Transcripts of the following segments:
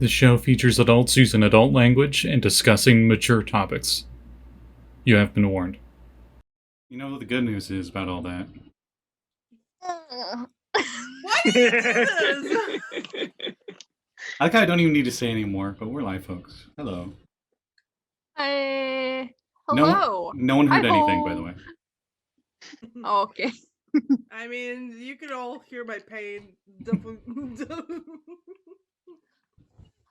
The show features adults using adult language and discussing mature topics. You have been warned. You know what the good news is about all that? Why do you do this? I think I don't even need to say anymore, but we're live, folks. Hello. Hello. No one heard Hi-ho. anything, by the way. Oh, okay. I mean, you could all hear my pain.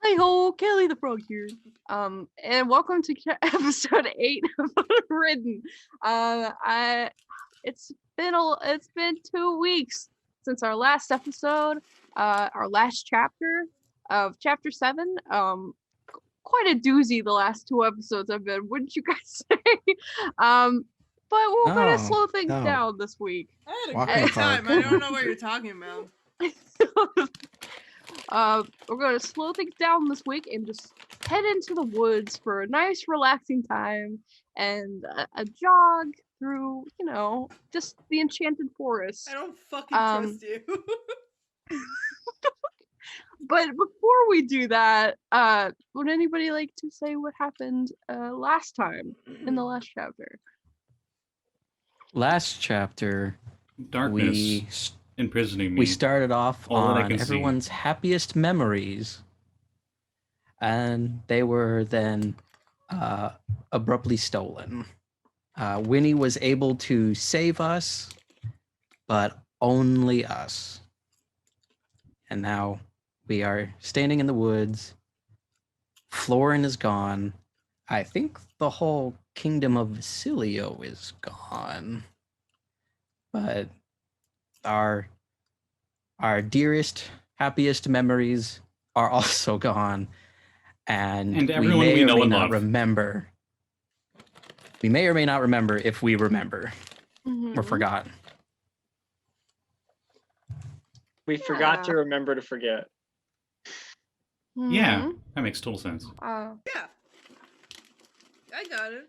Hi ho, Callie the Frog here. And welcome to episode 8 of Unwritten. It's been 2 weeks since our last episode, our last chapter of chapter 7. Quite a doozy the last 2 episodes have been, wouldn't you guys say? But we're gonna slow things down this week. I had a great time. I don't know what you're talking about. We're going to slow things down this week and just head into the woods for a nice relaxing time and a jog through, just the enchanted forest. I don't fucking trust you. But before we do that, would anybody like to say what happened last time in the last chapter? Last chapter, Darkness imprisoning me. we started off on can see. everyone's happiest memories, and they were then abruptly stolen. Winnie was able to save us, but only us. And now we are standing in the woods. Florin is gone. I think the whole kingdom of Vasilio is gone. But our dearest, happiest memories are also gone. And everyone we may we or know may and not love. remember. We may or may not remember if we remember or forgot. We forgot to remember to forget. Yeah, that makes total sense. Yeah. I got it.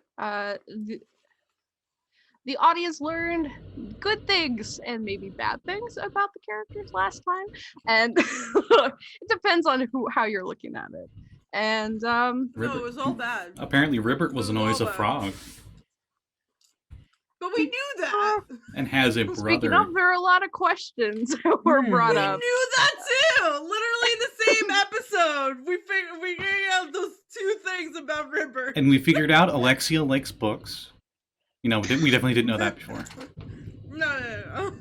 The audience learned good things and maybe bad things about the characters last time, and it depends on how you're looking at it. And No, it was all bad. Apparently, Ribbert wasn't always a All bad. frog But we knew that. and has a speaking brother. of, there are a lot of questions that were brought We up. knew that too. Literally the same episode. We figured out those 2 things about Ribbert. And we figured out Alexia likes books. We definitely didn't know that before. No.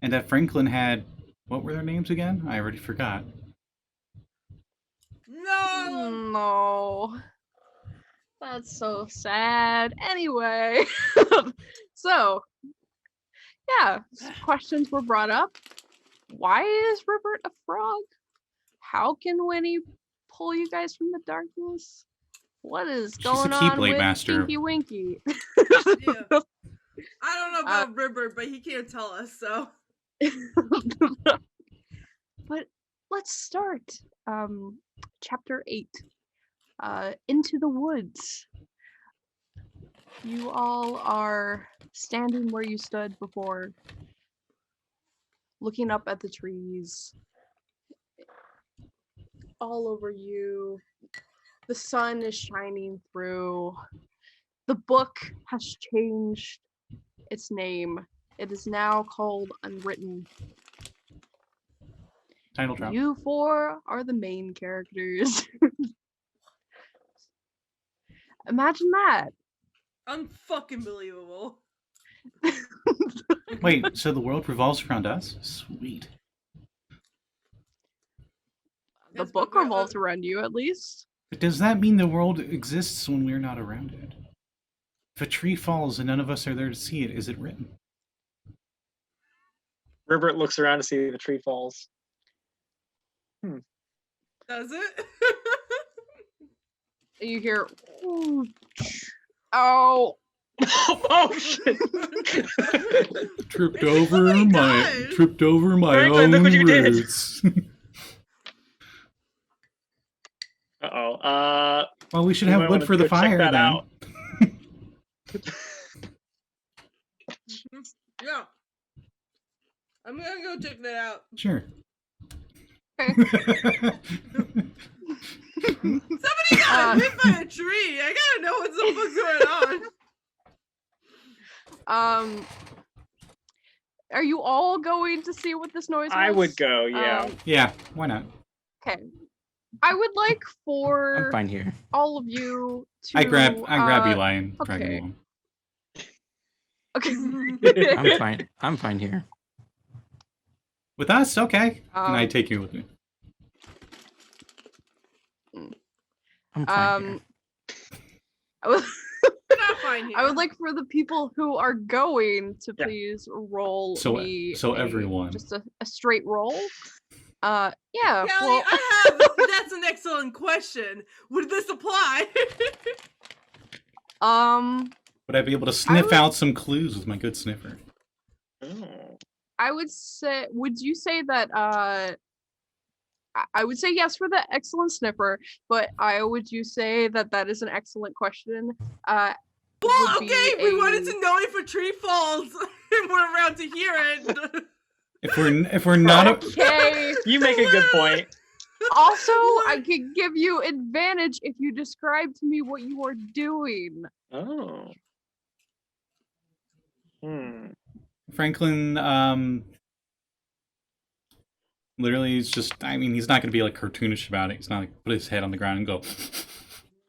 And that Franklin had, what were their names again? I already forgot. No. No. That's so sad. Anyway, so, yeah, questions were brought up. Why is Ribbert a frog? How can Winnie pull you guys from the darkness? What is going a on Keyblade with master. Tinky Winky? Yeah. I don't know about Ribbert, but he can't tell us, so. But let's start. Chapter 8. Into the woods. You all are standing where you stood before, looking up at the trees all over you. The sun is shining through. The book has changed its name. It is now called Unwritten. Title drop. You 4 are the main characters. Imagine that. Unfucking believable. Wait, so the world revolves around us? Sweet. The Yes, book but- revolves around you, at least. But does that mean the world exists when we're not around it? If a tree falls and none of us are there to see it, is it written? Ribbert looks around to see the tree falls. Does it? You hear, "Ooh, oh, Oh shit! Tripped It's over somebody my died. tripped over my Franklin, own look what you did. roots. Uh-oh. Well, we should You have might wood wanna for the go check fire that then. out. Yeah. I'm gonna go check that out. Sure. Okay. Somebody got hit by a tree. I gotta know what the fuck's going on. Are you all going to see what this noise was? I would go, yeah. Yeah, why not? Okay. I would like I'm for fine here. all of you to. I grab Eli and drag okay. him along. Okay. I'm fine here. With us? Okay. Can I take you with me? I'm fine here. I would, Not fine here. I would like for the people who are going to please roll me everyone. just a straight roll. Yeah. Callie, Well, I have. That's an excellent question. Would this apply? Would I be able to sniff out some clues with my good sniffer? Oh. I would say. Would you say that? I would say yes for the excellent sniffer, but would you say that that is an excellent question? Well, okay, we wanted to know if a tree falls and we're around to hear it. If we're not okay. You make a good point. Also, I could give you advantage if you describe to me what you are doing. Oh. Franklin, literally, it's just, I mean, he's not going to be, like, cartoonish about it. He's not, like, put his head on the ground and go,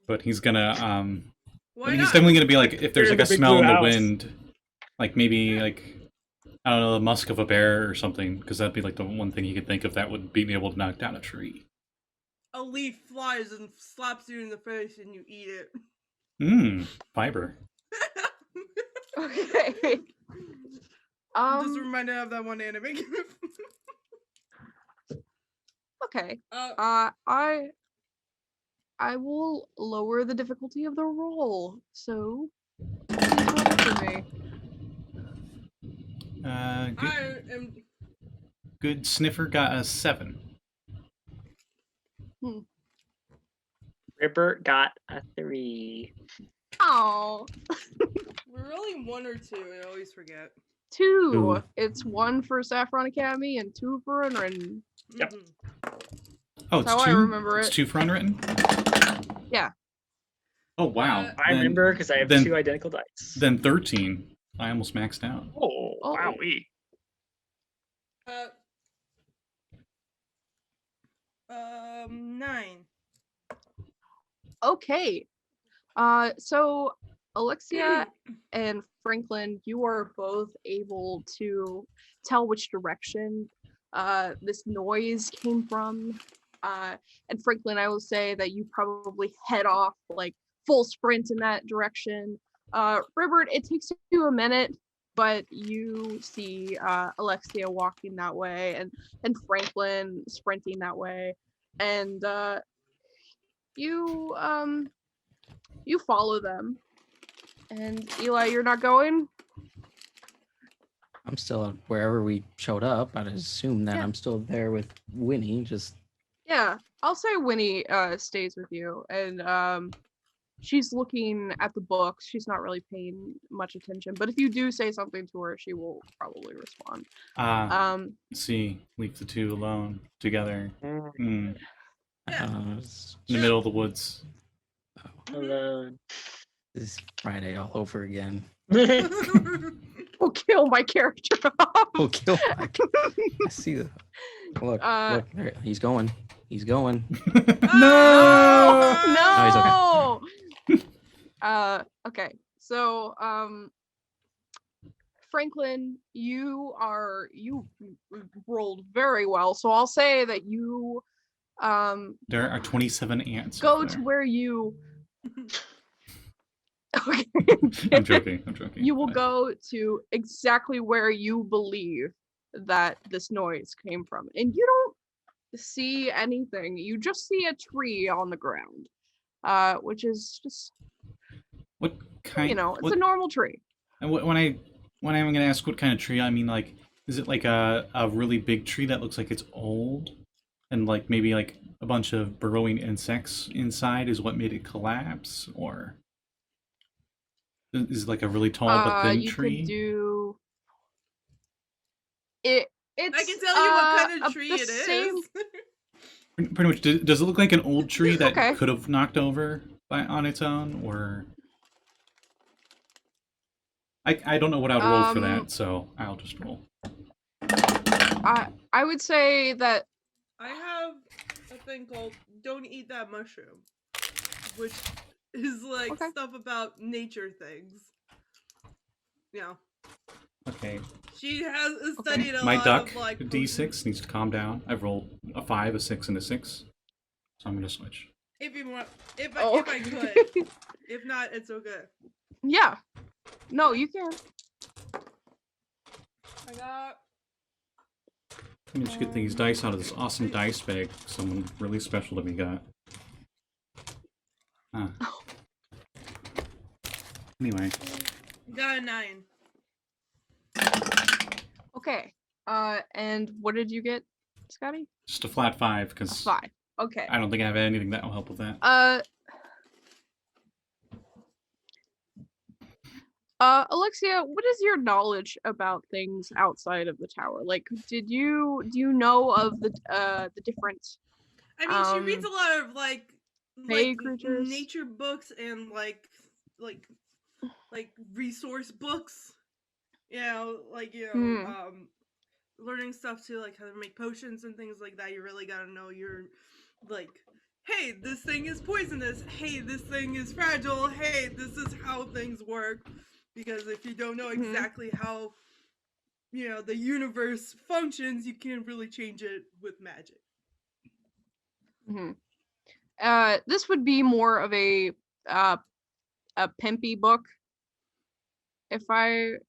but he's gonna, Why he's not? definitely going to be, like, if there's, Here's like, a the big smell in blue the house. wind, like, maybe, like, I don't know, the musk of a bear or something, because that'd be, like, the one thing he could think of that would be able to knock down a tree. A leaf flies and slaps you in the face and you eat it. Fiber. Okay. Just reminded of that one anime. Okay. I will lower the difficulty of the roll. So please roll for me. Good sniffer got a 7. Ribbert got a 3. Oh, We're really 1 or 2. I always forget. 2. Ooh. It's 1 for Saffron Academy and 2 for Unwritten. Yep. Oh, it's That's 2? how I remember It's it. 2 for Unwritten? Yeah. Oh, wow. I remember because I have then- 2 identical dice. Then 13. I almost maxed out. Oh, Oh. wowee. 9. Okay. So Alexia and Franklin, you are both able to tell which direction this noise came from. And Franklin, I will say that you probably head off like full sprint in that direction. Ribbert, it takes you a minute, but you see Alexia walking that way and Franklin sprinting that way. And you follow them. And Eli, you're not going? I'm still wherever we showed up. I'd assume that Yeah. I'm still there with Winnie. Just Yeah, I'll say Winnie stays with you, and she's looking at the books. She's not really paying much attention, but if you do say something to her, she will probably respond. See, leave the two alone together. In Yeah. the middle of the woods. Alone. This is Friday all over again. Will kill my character off. Oh, kill! I see the look. Look, there, he's going. He's going. No! No. Okay. So, Franklin, you rolled very well. So I'll say that you There are 27 ants. go over to there. where you. Okay. I'm joking. You will go to exactly where you believe that this noise came from, and you don't see anything. You just see a tree on the ground, which is just, What kind? it's a normal tree. And when I'm gonna ask what kind of tree, I mean, like, is it like a really big tree that looks like it's old, and like maybe like a bunch of burrowing insects inside is what made it collapse, or is it like a really tall but thin You tree? could do it. It's I can tell you what kind uh, of tree the it is. same- Pretty much. Does it look like an old tree that Okay. could have knocked over on its own, or I don't know what I'd roll for that, so I'll just roll. I would say that I have a thing called "Don't Eat That Mushroom," which is like Okay. stuff about nature things. Yeah, Okay. she has studied a My lot duck of like D6 needs to calm down. I've rolled a 5, a 6, and a 6, so I'm gonna switch. If you want, if Oh, I could, if not, it's okay. yeah. No, you can. I got. Let me just get these dice out of this awesome dice bag someone really special to me got. Huh. Anyway, Got a 9. Okay. And what did you get, Scotty? just a flat 5 A because 5. Okay. I don't think I have anything that will help with that. Alexia, what is your knowledge about things outside of the tower? Like, do you know of the different I mean, she reads a lot of Fey creatures? nature books and like resource books. Learning stuff too, like how to make potions and things like that. You really gotta know your like, hey, this thing is poisonous. Hey, this thing is fragile. Hey, this is how things work. Because if you don't know exactly how the universe functions, you can't really change it with magic. This would be more of a pimpy book.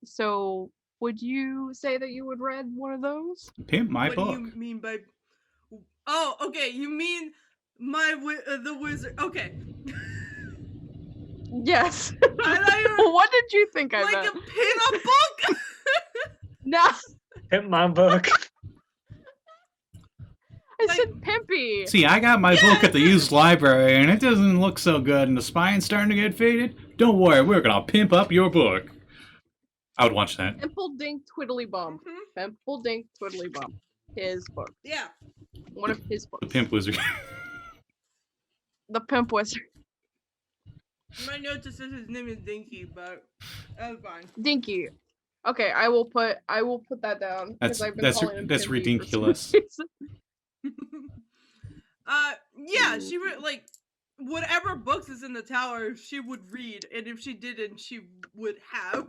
So would you say that you would read one of those? Pimp my What book. do you mean by? Oh, okay. You mean the wizard? Okay. Yes. I thought you were What did you think I like meant? a pin-up book. No, Hit my book. I Like- said pimpy. See, I got my book at the used library, and it doesn't look so good, and the spine's starting to get faded. Don't worry, we're gonna pimp up your book. I would watch that. Pimple Dink Twiddly Bum. Mhm. Pimple Dink Twiddly Bum. His book. Yeah. One of his The books. Pimp Wizard. The Pimp Wizard. My note just says his name is Dinky, but that's fine. Dinky. Okay, I will put that down. 'Cause I've been calling him that's Pimpy for some ridiculous. reason. Yeah, she like whatever books is in the tower, she would read, and if she didn't, she would have.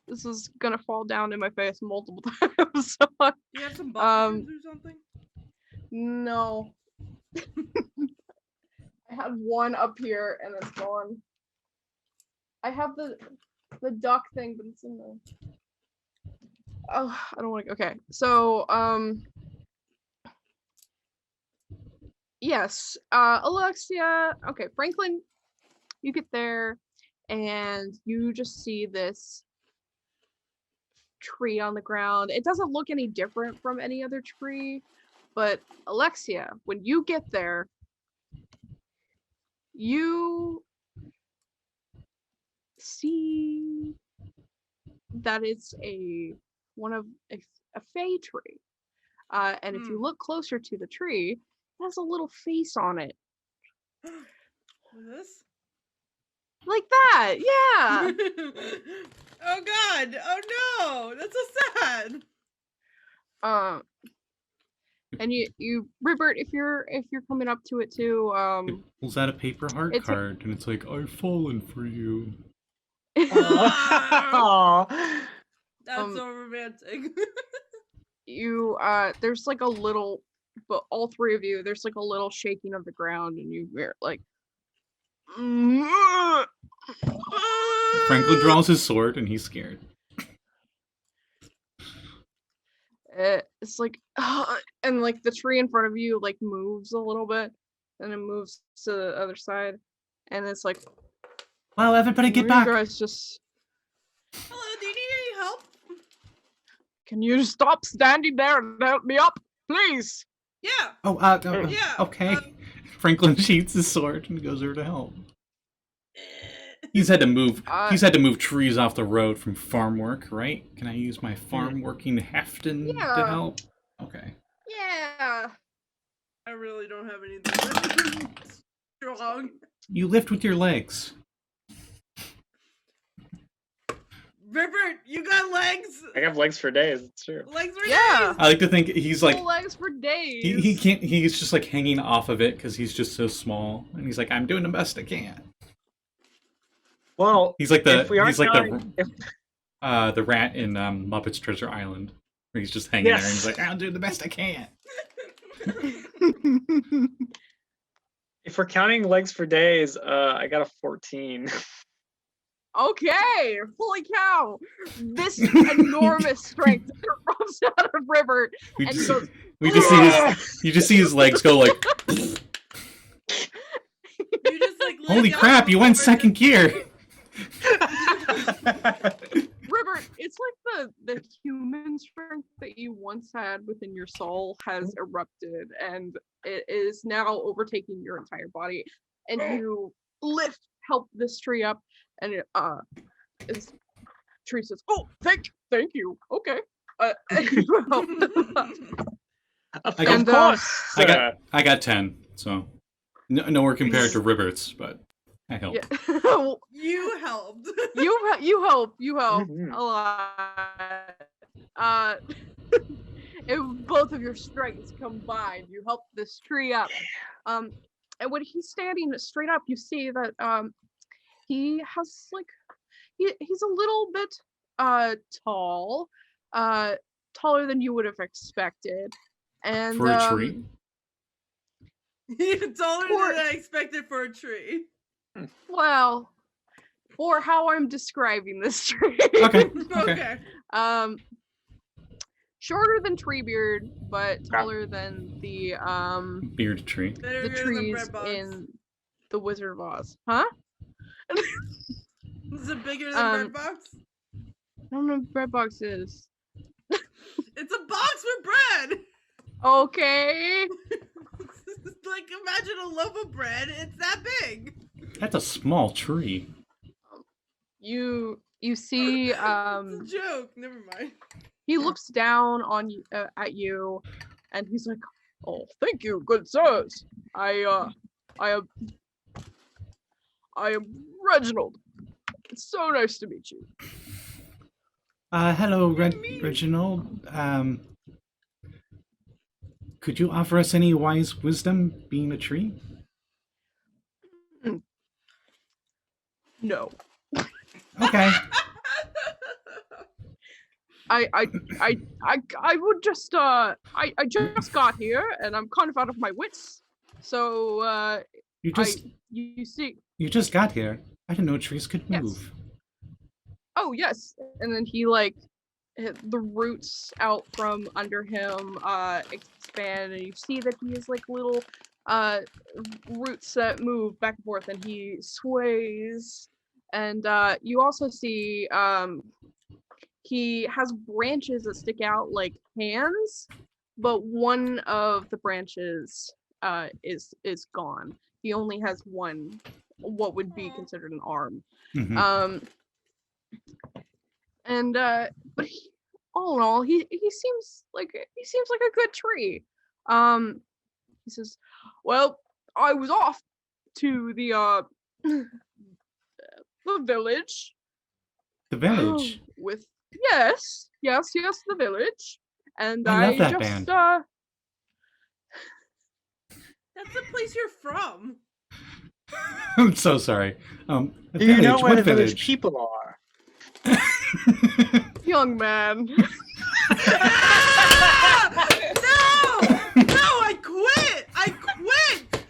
This is gonna fall down in my face multiple times. So Do you have some buttons or something? no. I had one up here and it's gone. I have the duck thing, but it's in the. Oh, I don't want to. Okay, so yes, Alexia. Okay, Franklin, you get there, and you just see this tree on the ground. It doesn't look any different from any other tree, but Alexia, when you get there, you see that it's a fey tree, and if you look closer to the tree, it has a little face on it, This? like that. Yeah. Oh God! Oh no! That's so sad. And you Ribbert, if you're coming up to it too, Pulls out a paper heart It's a- card, and it's like, I've fallen for you. Aw. That's so romantic. you there's like a little, but all three of you, there's like a little shaking of the ground, and you hear like Franklin draws his sword, and he's scared. it's like and like the tree in front of you like moves a little bit, and it moves to the other side, and it's like, Well, everybody get you back. guys just, Hello, do you need any help? can you stop standing there and help me up, please? Yeah. Oh, Yeah. okay. Franklin sheathes his sword and goes over to help. He's had to move. Uh, He's had to move trees off the road from farm work, right? Can I use my farm working hefton to Yeah. help? Okay. Yeah. I really don't have anything strong. You lift with your legs. Ribbert, you got legs. I have legs for days. It's true. Legs for Yeah. days. I like to think he's like Full legs for days. he can't. He's just like hanging off of it because he's just so small, and he's like, I'm doing the best I can. Well, He's like the if we are he's like counting, if, the rat in Muppets Treasure Island, where he's just hanging there and he's like, I'll do the best I can. if we're counting legs for days, I got a 14. Okay, holy cow! This enormous strength erupts out of Ribbert, We and just, goes, we just see his you just see his legs go like, You just like lay holy down crap! You went Ribbert. second gear. Ribbert, it's like the human strength that you once had within your soul has erupted, and it is now overtaking your entire body. And you help this tree up, and this tree says, "Oh, thank you. Okay." And you help them up. Of And, course. I got 10, so nowhere compared to Ribbert's, but I helped. Yeah. You helped. you help Mhm. a lot. If both of your strengths combined, you help this tree up. And when he's standing straight up, you see that he has like he's a little bit tall, taller than you would have expected, and For a tree? You're taller Poor- than I expected for a tree. well, for how I'm describing this tree. Okay. Okay. Shorter than Treebeard, but taller than the Beard tree. Better the than trees bread box. in the Wizard of Oz. Huh? Is it bigger than bread box? I don't know what bread box is. It's a box with bread. Okay. Like imagine a loaf of bread. It's that big. That's a small tree. You see It's a joke. Never mind. he looks down on you at you, and he's like, "Oh, thank you, good sirs. I am Reginald. It's so nice to meet you." Hello, Reginald. Could you offer us any wise wisdom, being a tree? No. Okay. I would just I just got here and I'm kind of out of my wits. So You just you see you just got here. I didn't know trees could Yes. move. oh yes, and then he like the roots out from under him expand, and you see that he has like little roots that move back and forth, and he sways. And you also see he has branches that stick out like hands, but one of the branches is gone. He only has one, what would be considered an arm. Mhm. But all in all, he seems like a good tree. He says, "Well, I was off to the the village The village. with yes, the village, and I love that just band. That's the place you're from. I'm so sorry. The Do you know village, where what the village people are? young man." No! I quit! I quit!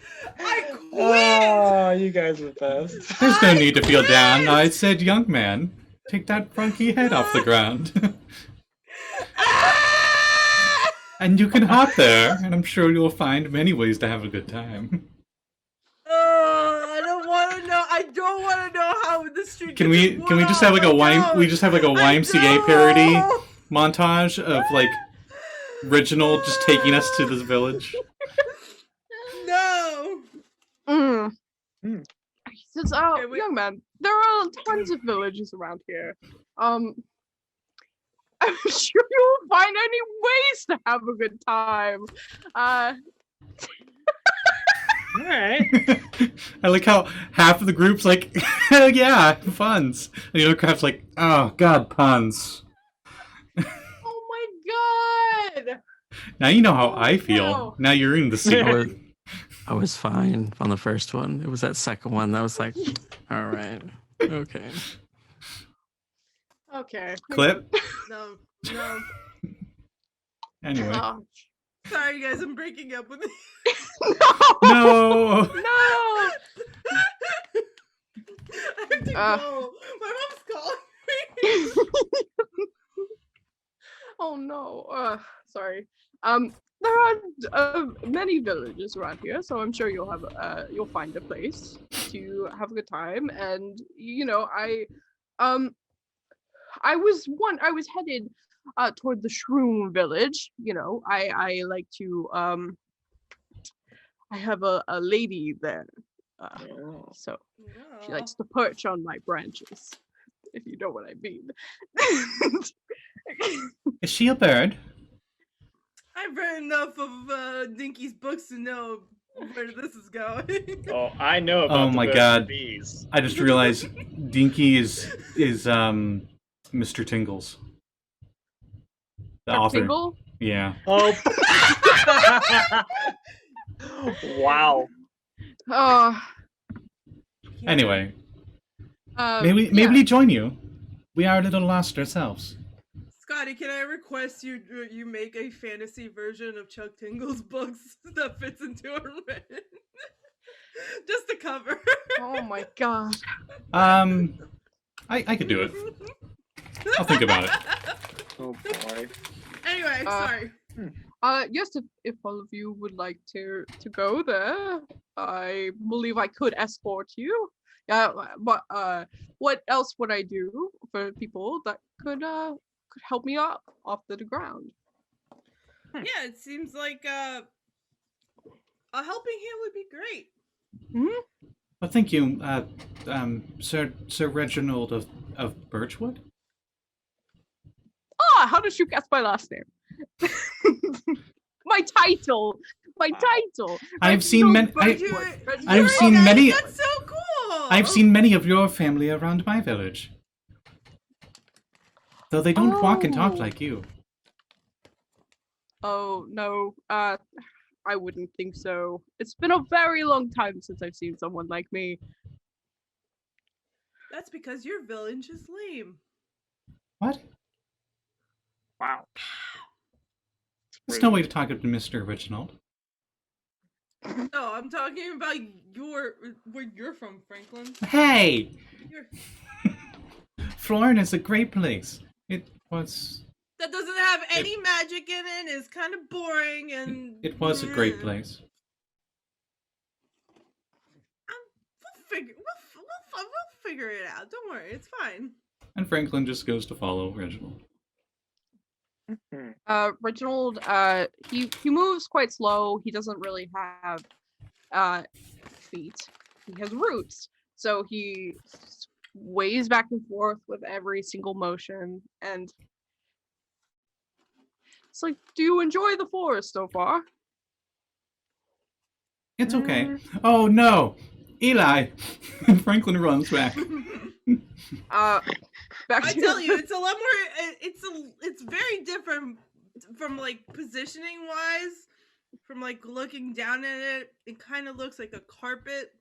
Oh, you guys are the best. There's no need to feel down. I said, young man, take that funky head off the ground. And you can hop there, and I'm sure you'll find many ways to have a good time. I don't want to know. I don't want to know how the street. Can we just have like a YMCA parody montage of like Reginald just taking us to this village? No. Mm. Mm. Says, Okay, wait. young man, there are tons of villages around here. I'm sure you'll find any ways to have a good time. All right. I like how half of the group's like, hell yeah, puns. And the other crowd's like, oh god, puns. Oh my god! Now you know how Oh, I feel. no. Now you're in the I scene. was, I was fine on the first one. It was that second one that was like, all right, okay. Okay. Clip. No. Anyway. Oh, Sorry, guys, I'm breaking up with you. no! No. No! I have to Uh. go. My mom's calling me. Oh no. Sorry. There are many villages around here, so I'm sure you'll find a place to have a good time. And I was headed toward the Shroom village. I like to I have a lady there, so she No. likes to perch on my branches, if you know what I mean. Is she a bird? I've read enough of Dinky's books to know where this is going. Oh, I know about Oh the my birds God. and bees. I just realized Dinky is Mr. Tingles. The author. Tingle? Yeah. Oh. Wow. Anyway, Yeah. maybe join you. We are a little lost ourselves. Scotty, can I request you make a fantasy version of Chuck Tingle's books that fits into Unwritten? Just to cover. Oh my god. I could do it. I'll think about it. Oh boy. Anyway, sorry. Yes, if all of you would like to go there, I believe I could escort you. Yeah, but what else would I do for people that could help me up off the ground? Yeah, it seems like a helping hand would be great. Well, thank you, Sir Reginald of Birchwood. How did you guess my last name? My title. I've seen many. I've seen Guys, many. That's so cool. I've seen many of your family around my village, though they don't walk and talk Oh. like you. Oh no, I wouldn't think so. It's been a very long time since I've seen someone like me. That's because your village is lame. What? Wow. There's no way to talk to Mr. Reginald. No, I'm talking about where you're from, Franklin. Hey, You're- Florin is a great place. It was. that doesn't have any magic in it. It's kind of boring and. It was a great place. We'll figure it out. Don't worry, it's fine. And Franklin just goes to follow Reginald. Reginald, he moves quite slow. He doesn't really have feet. He has roots. So he sways back and forth with every single motion. And it's like, do you enjoy the forest so far? It's okay. Oh no, Eli! And Franklin runs back. Back I to tell you, it's a lot more. It's very different from like positioning wise. From like looking down at it, it kind of looks like a carpet,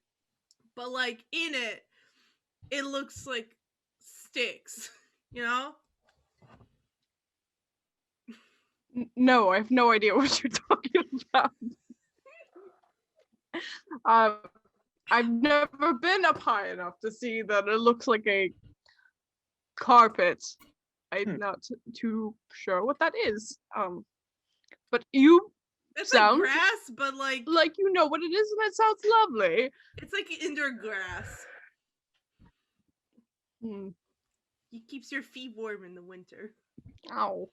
but like in it, it looks like sticks. You know? No, I have no idea what you're talking about. I've never been up high enough to see that it looks like a carpet. I'm not too sure what that is. But you It's sound like grass, but like you know what it is, and it sounds lovely. it's like indoor grass. It keeps your feet warm in the winter. Ow.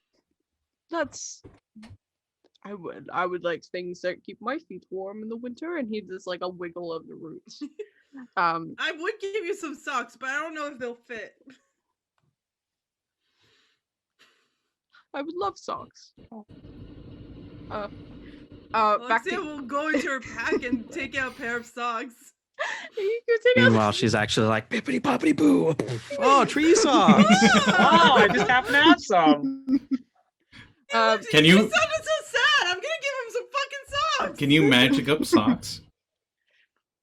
That's. I would like things that keep my feet warm in the winter, and he does like a wiggle of the roots. I would give you some socks, but I don't know if they'll fit. I would love socks. Back Alexia to will go into her pack and take out a pair of socks. you can take out- Meanwhile, she's actually like bippity boppity boo. Oh, tree socks. Oh, I just happen to have some. Can You you sounded so sad. I'm gonna give him some fucking socks. can you magic up socks?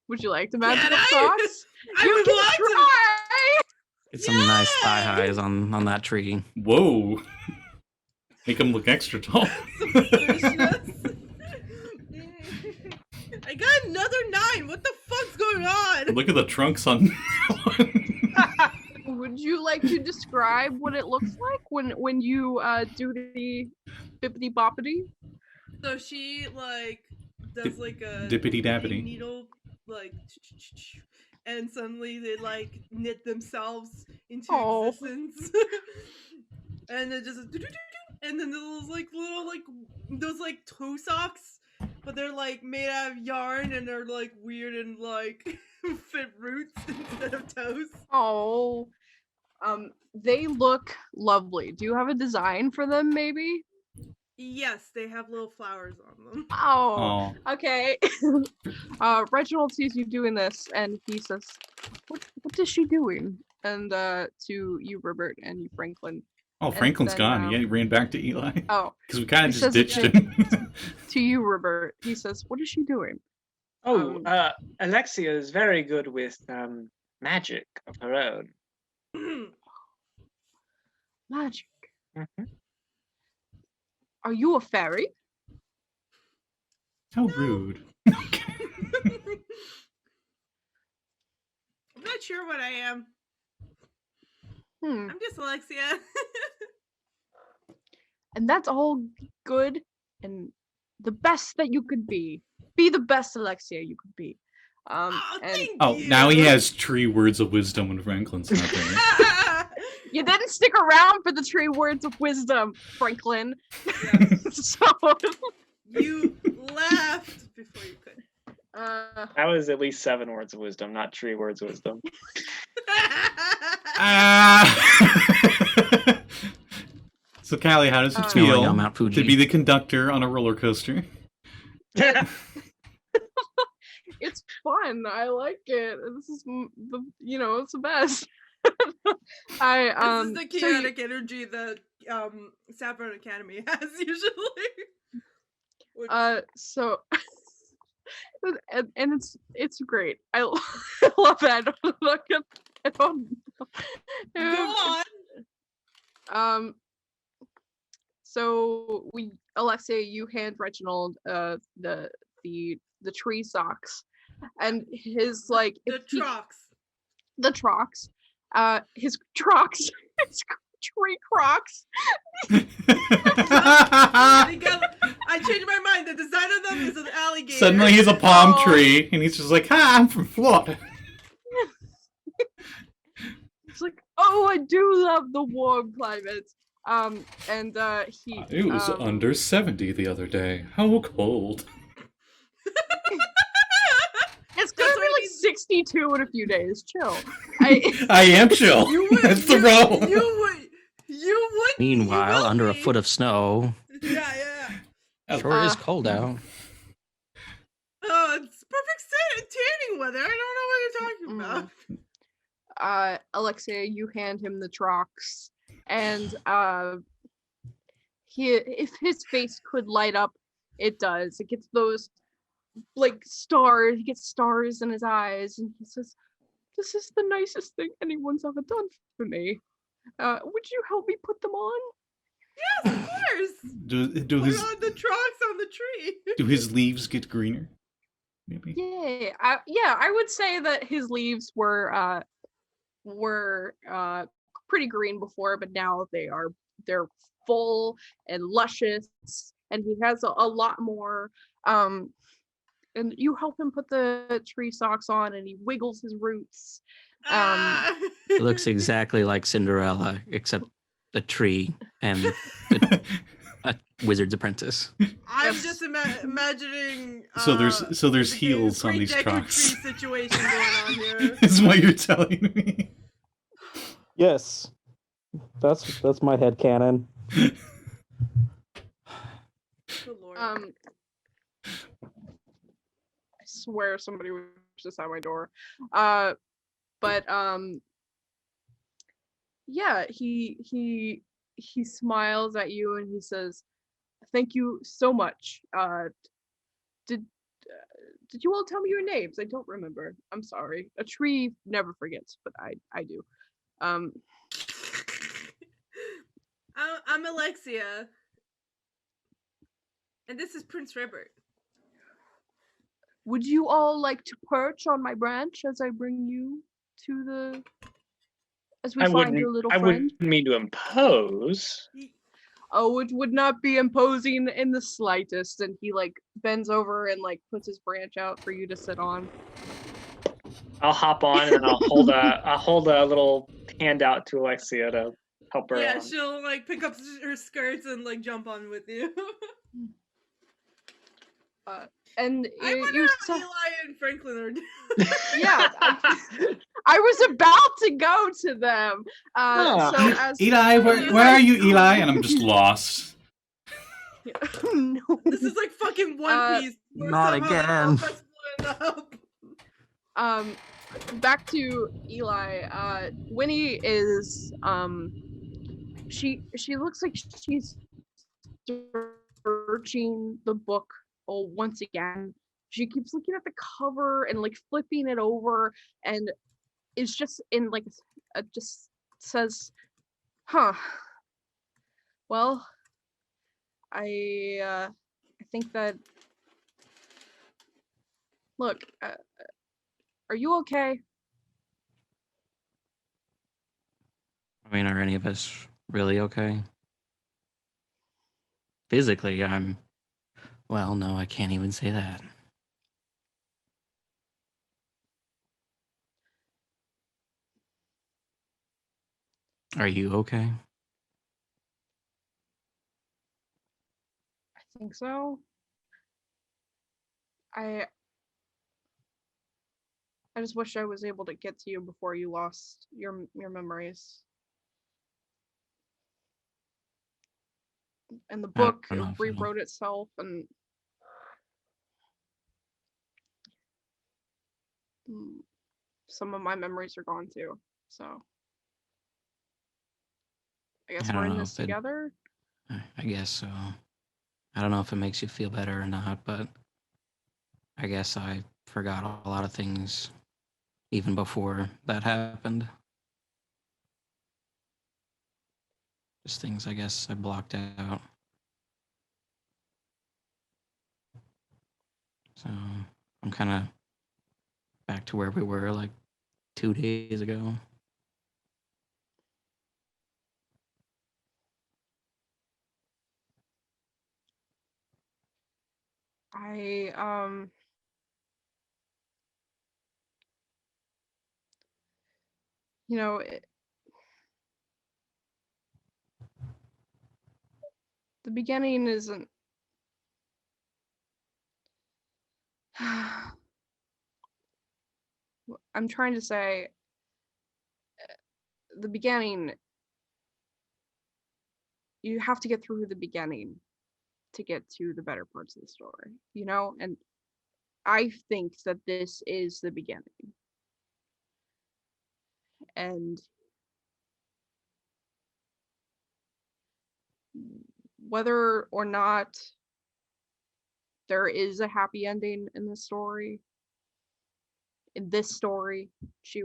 Would you like to magic Can up I? socks? I You would can like to. try. Get some nice thigh Yay! highs on that tree. Whoa. Make him look extra tall. Foolishness. I got another 9. What the fuck's going on? Look at the trunks on that one. Would you like to describe what it looks like when you do the bippity boppity? So she like does like a Dippity dappity. needle like, and suddenly they like knit themselves into Oh. existence, and then just and then those like little like those like toe socks, but they're like made out of yarn and they're like weird and like fit roots instead of toes. Oh, they look lovely. Do you have a design for them, maybe? Yes, they have little flowers on them. Oh, Oh. okay. Reginald sees you doing this, and he says, "What is she doing?" And to you, Ribbert, and you, Franklin. Oh, Franklin's then, gone. Yeah, he ran back to Eli. Oh, Because we kind he of just says ditched it's him. to you, Ribbert. He says, "What is she doing?" Oh, Um, Alexia is very good with magic of her own. Magic. Mhm. Are you a fairy? How rude. I'm not sure what I am. Hmm. I'm just Alexia. And that's all good and the best that you could be. Be the best Alexia you could be. Oh, And thank Oh, you. now he has 3 words of wisdom when Franklin's not there. you didn't stick around for the 3 words of wisdom, Franklin. So You left before you could. That was at least 7 words of wisdom, not 3 words of wisdom. So, Callie, how does it Smelling feel on Mount Fuji. to be the conductor on a roller coaster? it's fun. I like it. This is it's the best. I This is the so you- chaotic energy that Saffron Academy has usually. Which- so and it's great. I love that. I don't Go on. So Alexia, you hand Reginald the tree socks, and his like The Trox. the Trox, his Trox, his tree Crocs. I changed my mind. The design of them is an alligator. Suddenly he's a palm Oh. tree, and he's just like, "Hi, I'm from Florida." It's like, oh, I do love the warm climate. And he. It was under 70 the other day. How cold. It's gonna That's be what like I mean. 62 in a few days. Chill. I I am chill. You would. That's the problem. You would. Meanwhile, will under a be. foot of snow, Yeah. sure is Uh, cold out. Oh, it's perfect tanning weather. I don't know what you're talking about. Alexia, you hand him the Trox, and if his face could light up, it does. It gets those like stars. He gets stars in his eyes, and he says, "This is the nicest thing anyone's ever done for me. Would you help me put them on?" Yes, of course. Do Put his on the Trox on the tree. do his leaves get greener? Maybe. Yeah, I would say that his leaves were pretty green before, but now they're full and luscious, and he has a lot more. And you help him put the tree socks on, and he wiggles his roots. It looks exactly like Cinderella, except a tree and Wizard's Apprentice. I'm Yes. just imagining. So there's a heels on great these Deku Crocs. Tree situation going on here. Is what you're telling me. Yes. That's my headcanon. Good lord. I swear somebody was just at my door. But yeah, he smiles at you and he says, "Thank you so much. Did did you all tell me your names? I don't remember. I'm sorry. A tree never forgets, but I do. I'm Alexia, and this is Prince Ribbert. Would you all like to perch on my branch as I bring you to as we find your little I friend? wouldn't mean to impose. Oh, it would not be imposing in the slightest. And he like bends over and like puts his branch out for you to sit on. I'll hop on and I'll hold a little handout to Alexia to help her Yeah, on. she'll like pick up her skirts and like jump on with you. And I wonder you how Eli and Franklin are doing. yeah, I was about to go to them. So as Eli, where are you, Eli? And I'm just lost. no. This is like fucking One Piece. where not somehow they all again. got split up. Back to Eli. Winnie is she looks like she's searching the book once again. She keeps looking at the cover and like flipping it over, and it's just in like just says, "Huh. Well, I think that. Look, are you okay?" I mean, are any of us really okay? Physically, well, no, I can't even say that. Are you okay? I think so. I just wish I was able to get to you before you lost your memories. And the book don't know if it'll- rewrote itself, and some of my memories are gone too. So I guess I we're don't in know this if it- together. I guess so. I don't know if it makes you feel better or not, but I guess I forgot a lot of things even before that happened. Just things I guess I blocked out. So I'm kind of back to where we were like 2 days ago. You know, the beginning isn't. I'm trying to say the beginning. You have to get through the beginning to get to the better parts of the story, you know? And I think that this is the beginning. And whether or not there is a happy ending in this story, she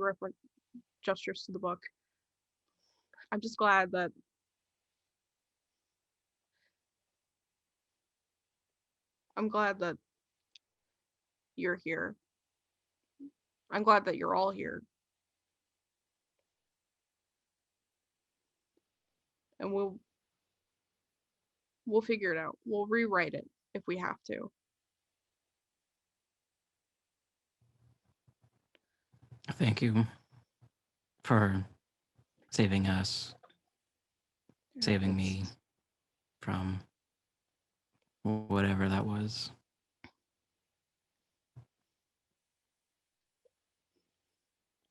gestures to the book. I'm just glad that you're here. I'm glad that you're all here. And we'll figure it out. We'll rewrite it if we have to. Thank you for saving us, saving me from whatever that was.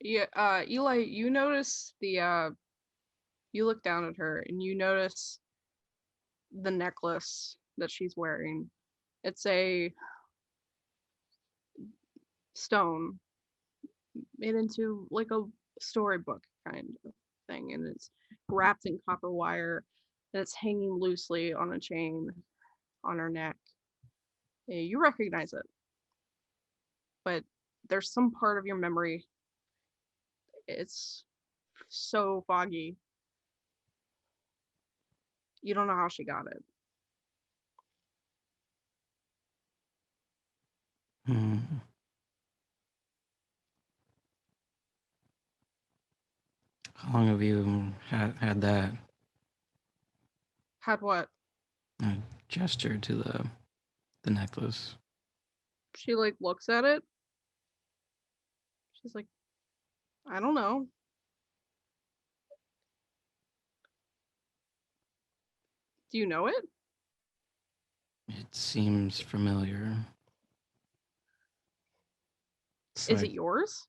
Yeah, Eli, you notice you look down at her and you notice the necklace that she's wearing. It's a stone made into like a storybook kind of thing, and it's wrapped in copper wire, and it's hanging loosely on a chain on her neck. Yeah, you recognize it, but there's some part of your memory. It's so foggy. You don't know how she got it. Hmm. How long have you had that? Had what? I gestured to the necklace. She like looks at it. She's like, I don't know. Do you know it? It seems familiar. It's Is it like, yours?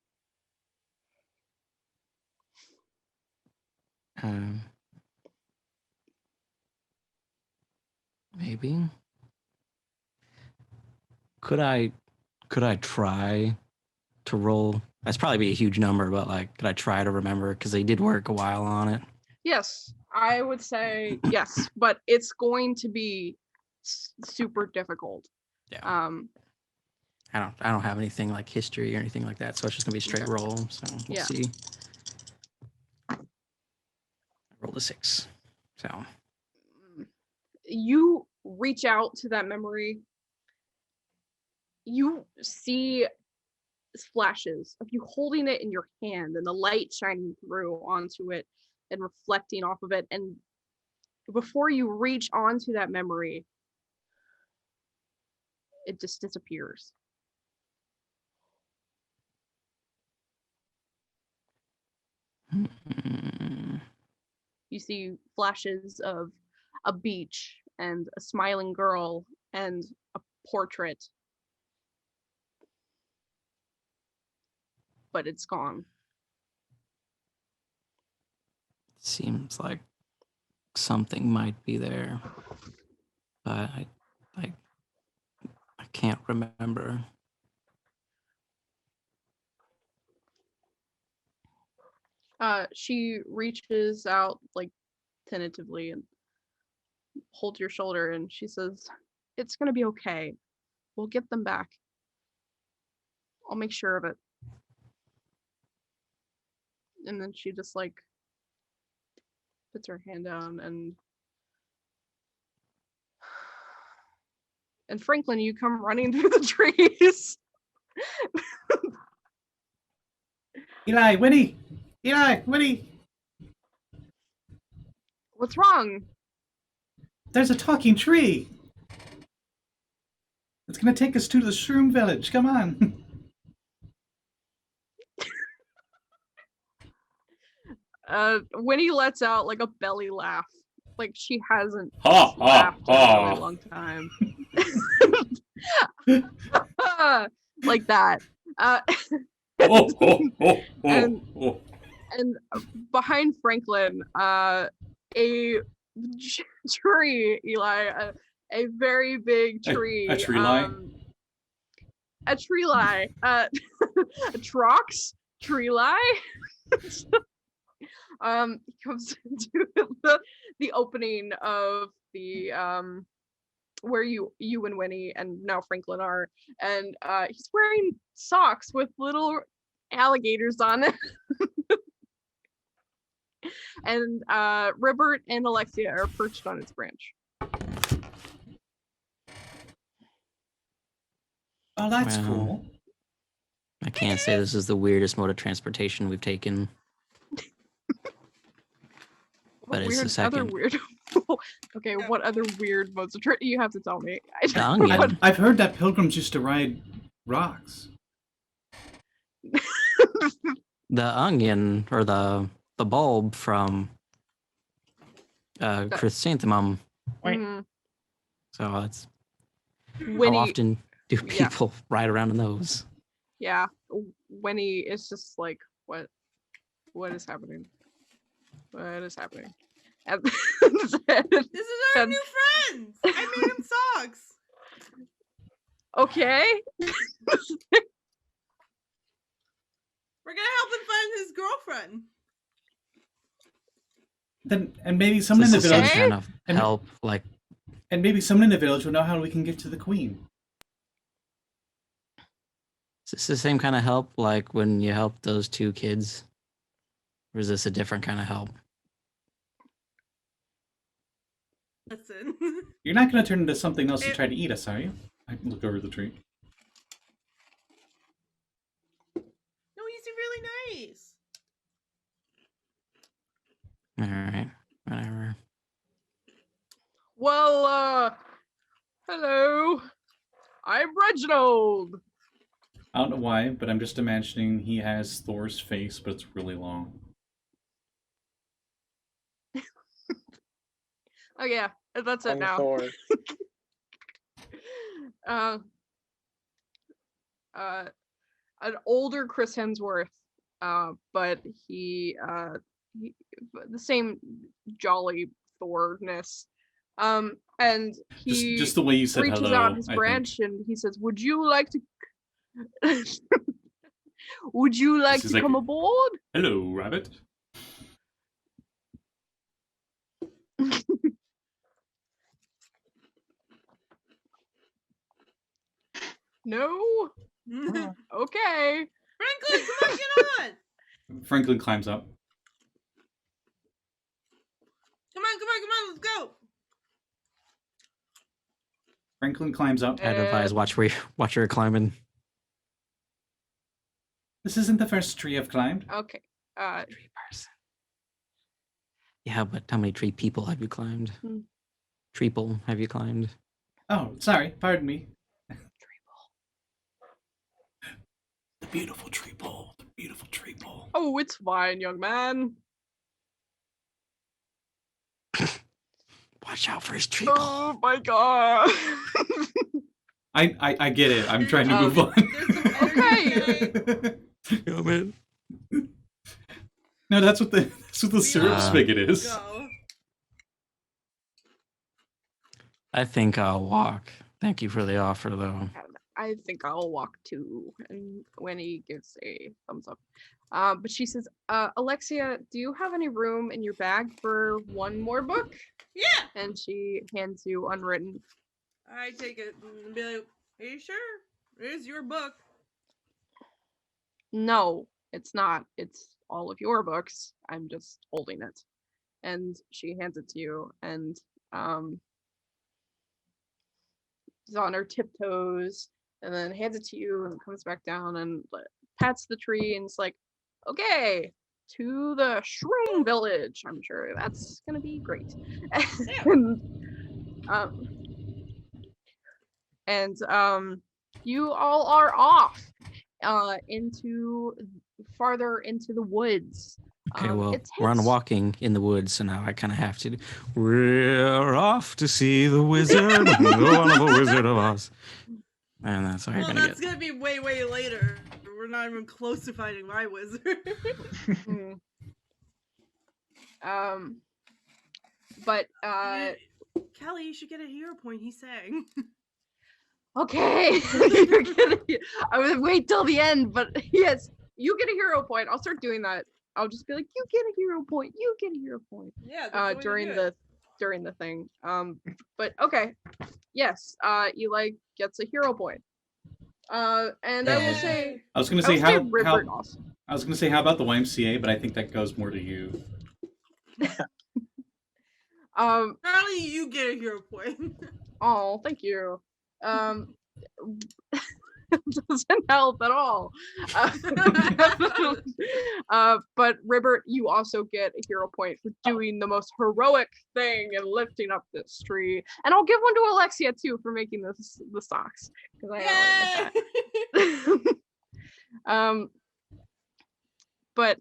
um, maybe. Could I try to roll? That's probably be a huge number, but like, could I try to remember? Because they did work a while on it. Yes, I would say yes, but it's going to be super difficult. Yeah. Um, I don't have anything like history or anything like that, so it's just gonna be straight Okay. roll. So we'll Yeah. see. I rolled a 6. So you reach out to that memory. You see flashes of you holding it in your hand and the light shining through onto it and reflecting off of it. And before you reach onto that memory, it just disappears. You see flashes of a beach and a smiling girl and a portrait. But it's gone. seems like something might be there, but I can't remember. She reaches out like tentatively and holds your shoulder and she says, "It's gonna be okay. We'll get them back. I'll make sure of it." And then she just like puts her hand down and Franklin, you come running through the trees. Eli, Winnie! Eli, Winnie! What's wrong? There's a talking tree! It's gonna take us to the Shroom Village. Come on! Winnie lets out like a belly laugh. Like she hasn't Ha, ha, laughed in a ha. really long time. Like that. Oh, oh, oh, oh, And- oh. And behind Franklin, a tree, Eli, a very big tree. A tree lie? A tree lie. A Trox tree lie. Comes into the opening of the where you and Winnie and now Franklin are, and he's wearing socks with little alligators on it. And Ribbert and Alexia are perched on its branch. Oh, that's Wow. cool. I can't say this is the weirdest mode of transportation we've taken. But it's the Other second. weird. Okay, Yeah. what other weird modes of you have to tell me? The onion. I've heard that pilgrims used to ride rocks. The onion or the bulb from chrysanthemum. Wait. Mhm. So it's Winnie, How often do yeah. people ride around in those? yeah, Winnie is just like, what is happening? What is happening? And This is our And- new friends. I made him socks. okay. We're gonna help him find his girlfriend. Then and maybe So someone in the this is some village, kind of and- help, like and maybe someone in the village will know how we can get to the queen. is this the same kind of help like when you help those two kids? Or is this a different kind of help? Listen. You're not going to turn into something else to It- try to eat us, are you? I look over the tree. No, he's really nice. Alright, whatever. Well, hello. I'm Reginald. I don't know why, but I'm just imagining he has Thor's face, but it's really long. Oh yeah, that's it I'm now. Thor. An older Chris Hemsworth, but he the same jolly Thorness. And he Just the way you said reaches hello, out his I branch and he says, "Would you like to? Would you like This is to like- come aboard?" Hello, rabbit. No. Okay. Franklin, come on, get on. Franklin climbs up. Come on, let's go. Franklin climbs up. I'd advise watch where you're climbing. This isn't the first tree I've climbed. Okay. Tree person. Yeah, but how many tree people have you climbed? Hmm. Treeple have you climbed? Oh, sorry. Pardon me. Treeple. The beautiful tree pole. The beautiful tree pole. Oh, it's fine, young man. Watch out for his treeple. Oh my god. I get it. I'm trying to Um, move on. There's some energy Okay. tonight. Go, man. No, that's what the syrup spigot is. Go. Oh, I think I'll walk. Thank you for the offer, though. I think I'll walk too. And when he gives a thumbs up. But she says, Alexia, do you have any room in your bag for one more book? Yeah. And she hands you Unwritten. I take it and be like, are you sure? Here's your book. No, it's not. It's all of your books. I'm just holding it. And she hands it to you and is on her tiptoes and then hands it to you and comes back down and pats the tree and it's like, okay, to the Shroom Village. I'm sure that's gonna be great. and you all are off into farther into the woods. Okay, well, it we're on takes- walking in the woods, so now I kind of have to. We're off to see the wizard, one of the Wizard of Oz. And that's all you're Well, gonna that's get. gonna be way, way later. We're not even close to finding my wizard. Hmm. But Callie, you should get a hero point. He sang. okay, you're gonna. I would wait till the end, but yes, you get a hero point. I'll start doing that. I'll just be like, you get a hero point. You get a hero point. Yeah. That's the way to During do the it. during the thing. But okay, yes. Eli gets a hero point. And I will say, I was gonna I say will say Ribbert also. I was gonna say how about the YMCA, but I think that goes more to you. Charlie, you get a hero point. Oh, thank you. Doesn't help at all. But Ribbert, you also get a hero point for doing the most heroic thing and lifting up this tree. And I'll give one to Alexia too for making the socks because I don't like that. But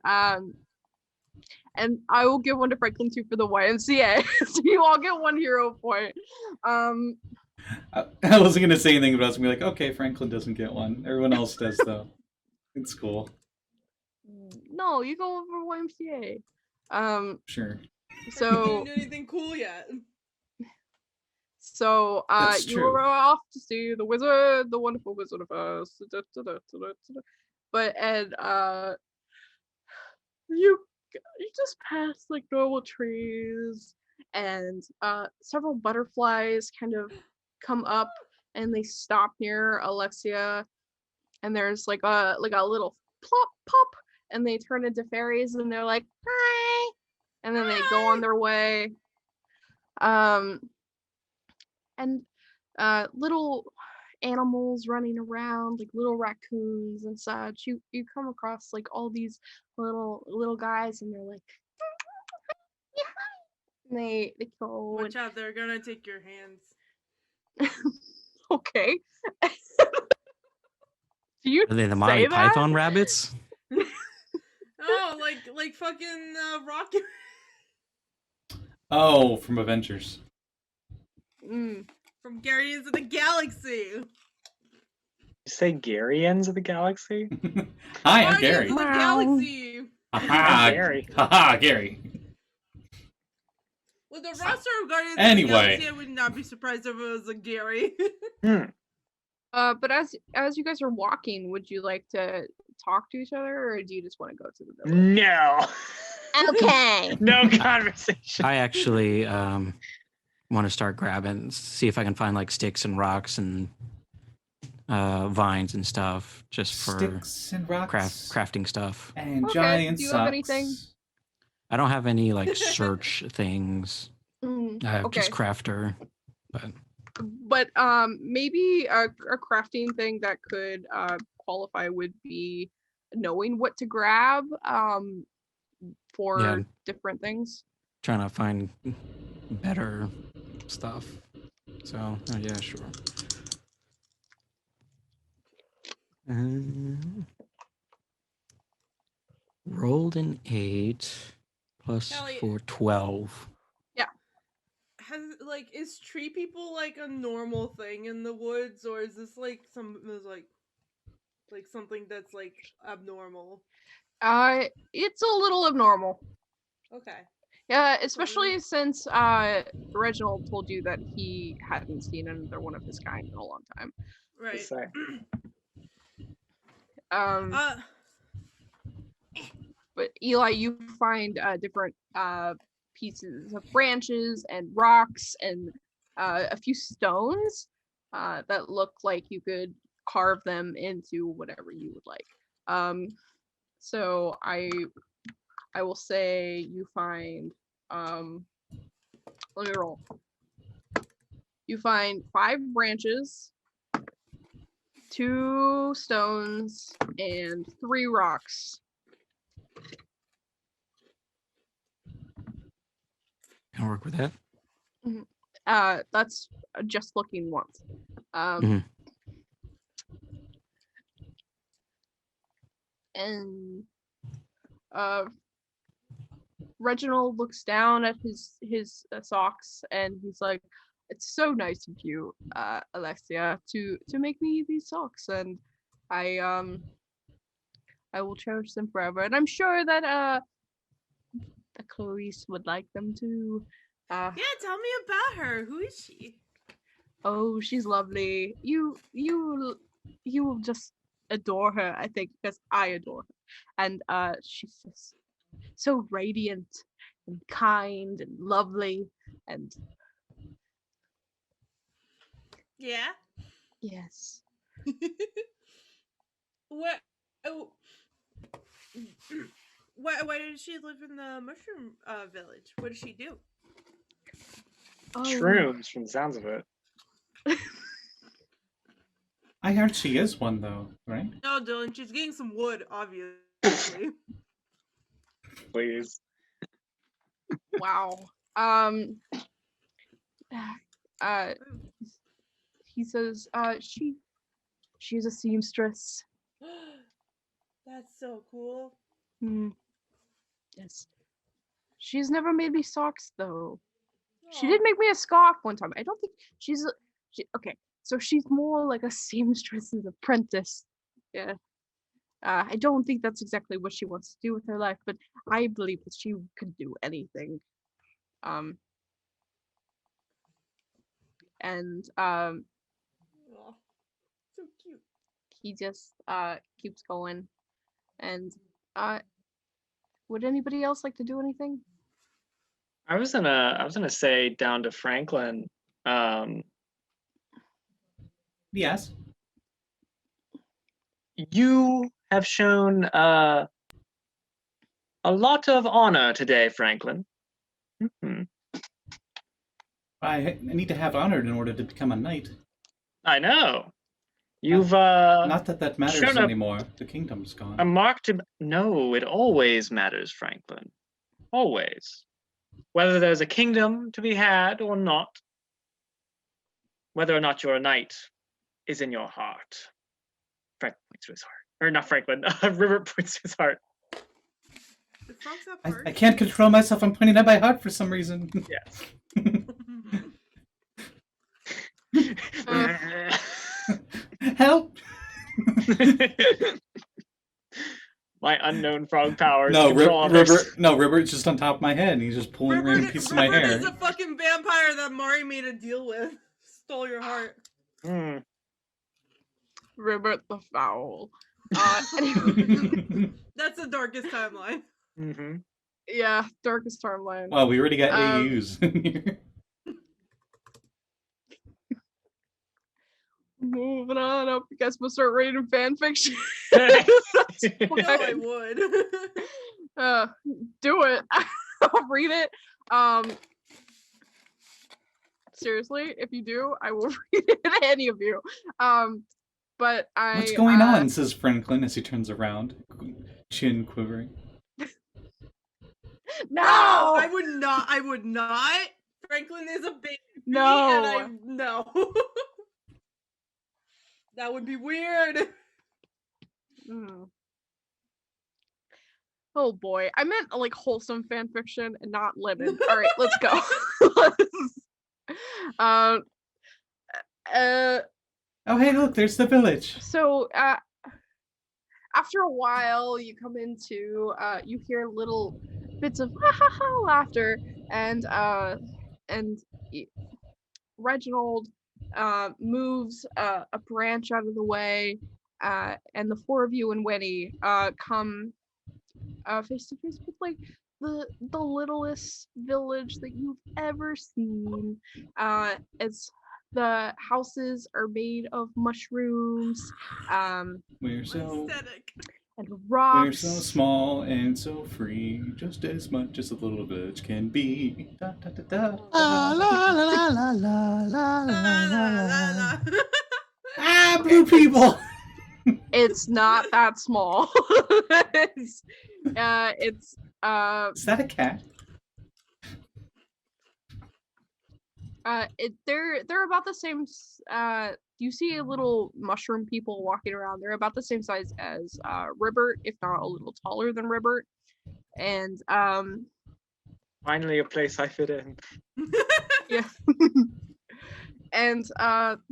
and I will give one to Franklin too for the YMCA. So you all get one hero point. I wasn't gonna say anything, but I was gonna be like, okay, Franklin doesn't get one. Everyone else does though. It's cool. No, you go over YMCA. Sure. So Didn't do anything cool yet. That's you true. were off to see the wizard, the wonderful Wizard of Oz. But you just pass like normal trees, and several butterflies kind of come up and they stop near Alexia, and there's like a little plop pop, and they turn into fairies, and they're like hi, and then they go on their way. And little animals running around, like little raccoons and such. You come across like all these little guys, and they're like, and they go. Watch out, they're gonna take your hands. Okay. Do you Are they the say Monty that? Python rabbits? Oh, like fucking Rocket. Oh, from Avengers. Mm. From Guardians of the Galaxy. You say Garyans of the Galaxy? Hi, I'm Guardians Gary. of the Wow. Galaxy. Haha, Gary. haha, Gary. With the roster of Guardians Anyway. of the Galaxy, I would not be surprised if it was a Gary. But as you guys are walking, would you like to talk to each other, or do you just want to go to the village? No. Okay. No conversation. I actually want to start grabbing, see if I can find like sticks and rocks and vines and stuff, just for Sticks and rocks. crafting stuff. And Okay, giant do you socks. have anything? I don't have any like search things. Mm, I have okay. just crafter, but But maybe a crafting thing that could qualify would be knowing what to grab for Yeah. different things. trying to find better stuff. So yeah, sure. Rolled an 8 plus Callie- 4, 12. Is tree people like a normal thing in the woods, or is this like something that's like abnormal? It's a little abnormal. Okay. Yeah, especially since Reginald told you that he hadn't seen another one of his kind in a long time. Right. Say. But Eli, you find different pieces of branches and rocks and a few stones that look like you could carve them into whatever you would like. So I will say you find let me roll. You find 5 branches, 2 stones, and 3 rocks. Can I work with that? That's just looking once. Mhm. And Reginald looks down at his socks, and he's like, "It's so nice of you, Alexia, to make me these socks, and I will cherish them forever. And I'm sure that Clarice would like them too. Yeah, tell me about her. Who is she? Oh, she's lovely. You will just adore her, I think, because I adore her. And she's just so radiant and kind and lovely, and Yeah. yes. What? Oh. Why did she live in the mushroom village? What does she do? Oh, Shrooms, from the sounds of it. I heard she is one though, right? No, Dylan, she's getting some wood, obviously. Please. wow. He says, she's a seamstress. That's so cool. Yes. She's never made me socks though. She Aw. did make me a scarf one time. I don't think she's Okay, so she's more like a seamstress's apprentice. Yeah. I don't think that's exactly what she wants to do with her life, but I believe that she could do anything. And Aw, so cute. he just keeps going. And would anybody else like to do anything? I was gonna say down to Franklin. Yes. You have shown a lot of honor today, Franklin. Mhm. I need to have honor in order to become a knight. I know. You've Not that that matters shown a anymore. The kingdom's gone. a mark to. No, it always matters, Franklin. Always. Whether there's a kingdom to be had or not, whether or not you're a knight is in your heart. Frank points to his heart. Or not Franklin, Ribbert points to his heart. The frogs have I hearts. can't control myself. I'm pointing at my heart for some reason. Yes. Help! My unknown frog powers. No, control others. Ribbert's just on top of my head, and he's just pulling random pieces of my Ribbert hair. is a fucking vampire that Mari made a deal with. Stole your heart. Hmm. Ribbert the Foul. Anyway, That's the darkest timeline. Mm-hmm. yeah, darkest timeline. Wow, we already got AUs in here. Moving on up, you guys will start reading fan fiction. No, I would. Do it. I'll read it. Seriously, if you do, I will read it to any of you. But What's going on? Says Franklin as he turns around, chin quivering. No, I would not. I would not. Franklin is a baby. No. And no. That would be weird. Oh boy, I meant like wholesome fan fiction and not lemon. All right, let's go. Oh, hey, look, there's the village. So after a while, you come into you hear little bits of ha ha ha laughter, and Reginald moves a branch out of the way, and the four of you and Winnie come face to face with like the littlest village that you've ever seen. It's the houses are made of mushrooms, We're so Aesthetic. and rocks. we're so small and so free, just as much as a little village can be. Da, da, da, da, La da. la la la la la La, la la, la la, la. la. Ah, blue people. It's not that small. It's Is that a cat? they're about the same you see a little mushroom people walking around. They're about the same size as Ribbert, if not a little taller than Ribbert. And Finally, a place I fit in. yeah. And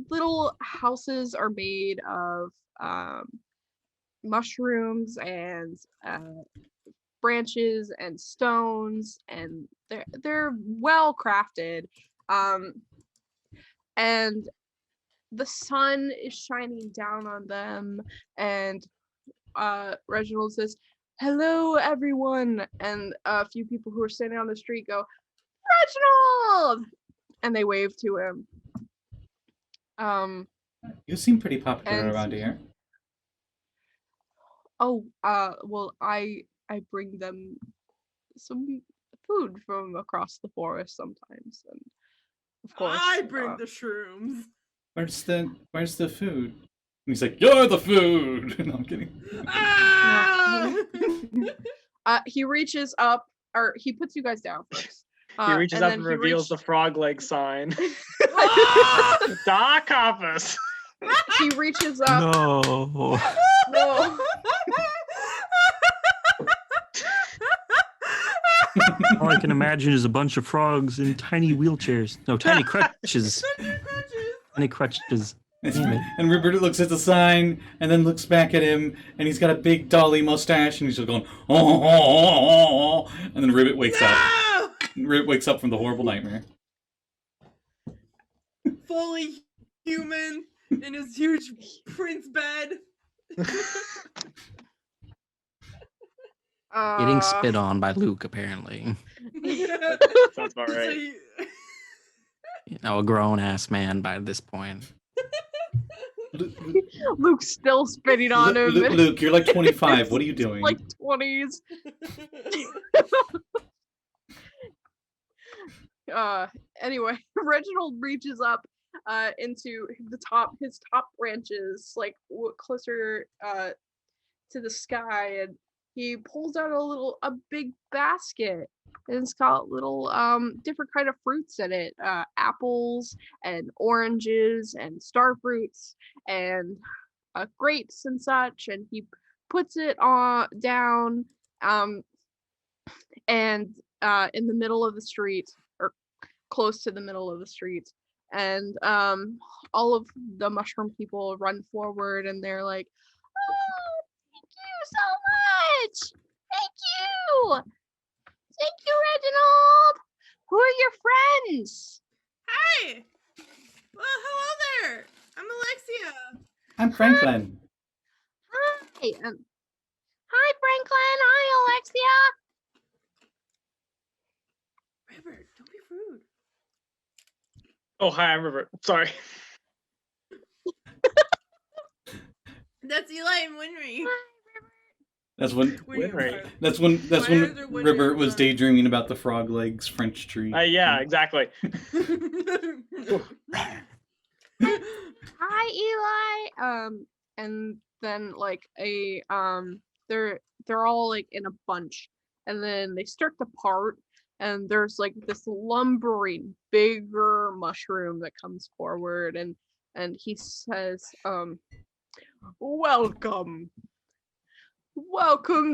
little houses are made of mushrooms and branches and stones, and they're well crafted. And the sun is shining down on them, and Reginald says, "Hello, everyone," and a few people who are standing on the street go, "Reginald!" and they wave to him. You seem pretty popular And- around here. Oh, well, I bring them some food from across the forest sometimes, and of course, I bring the shrooms. Where's the food? And he's like, "You're the food." No, I'm kidding. Ah! He reaches up, or he puts you guys down first. He reaches up then and he reveals the frog leg sign. Ah! Doc Office. He reaches up. No. No. All I can imagine is a bunch of frogs in tiny wheelchairs. No, tiny crutches. Any crutches? And, Damn it. and Ribbert looks at the sign and then looks back at him, and he's got a big dolly mustache, and he's just going, oh, and then Ribbert wakes up. No! Ribbert wakes up from the horrible nightmare. Fully human in his huge prince bed. Getting spit on by Luke, apparently. Sounds about So right. You know, a grown ass man by this point. Luke's still spitting on him. and Luke, you're like 25. What are you doing? Like 20s. Anyway, Reginald reaches up into his top branches, like closer to the sky, and he pulls out a big basket, and it's got little different kind of fruits in it, apples and oranges and star fruits and grapes and such, and he puts it down and in the middle of the street, or close to the middle of the street, and all of the mushroom people run forward, and they're like, "Oh, thank you so much! Thank you, Reginald! Who are your friends?" Hi! Well, hello there! I'm Alexia. I'm Franklin. Hi, hi, Franklin. Hi, Alexia. Ribbert, don't be rude. Oh, hi, I'm Ribbert. Sorry. That's Eli and Winry. That's when Winry. that's when Why are there Ribbert was Winrys on? daydreaming about the frog legs French tree. Yeah, exactly. Hi, Eli. And then like they're all like in a bunch, and then they start to part, and there's like this lumbering bigger mushroom that comes forward, and he says, welcome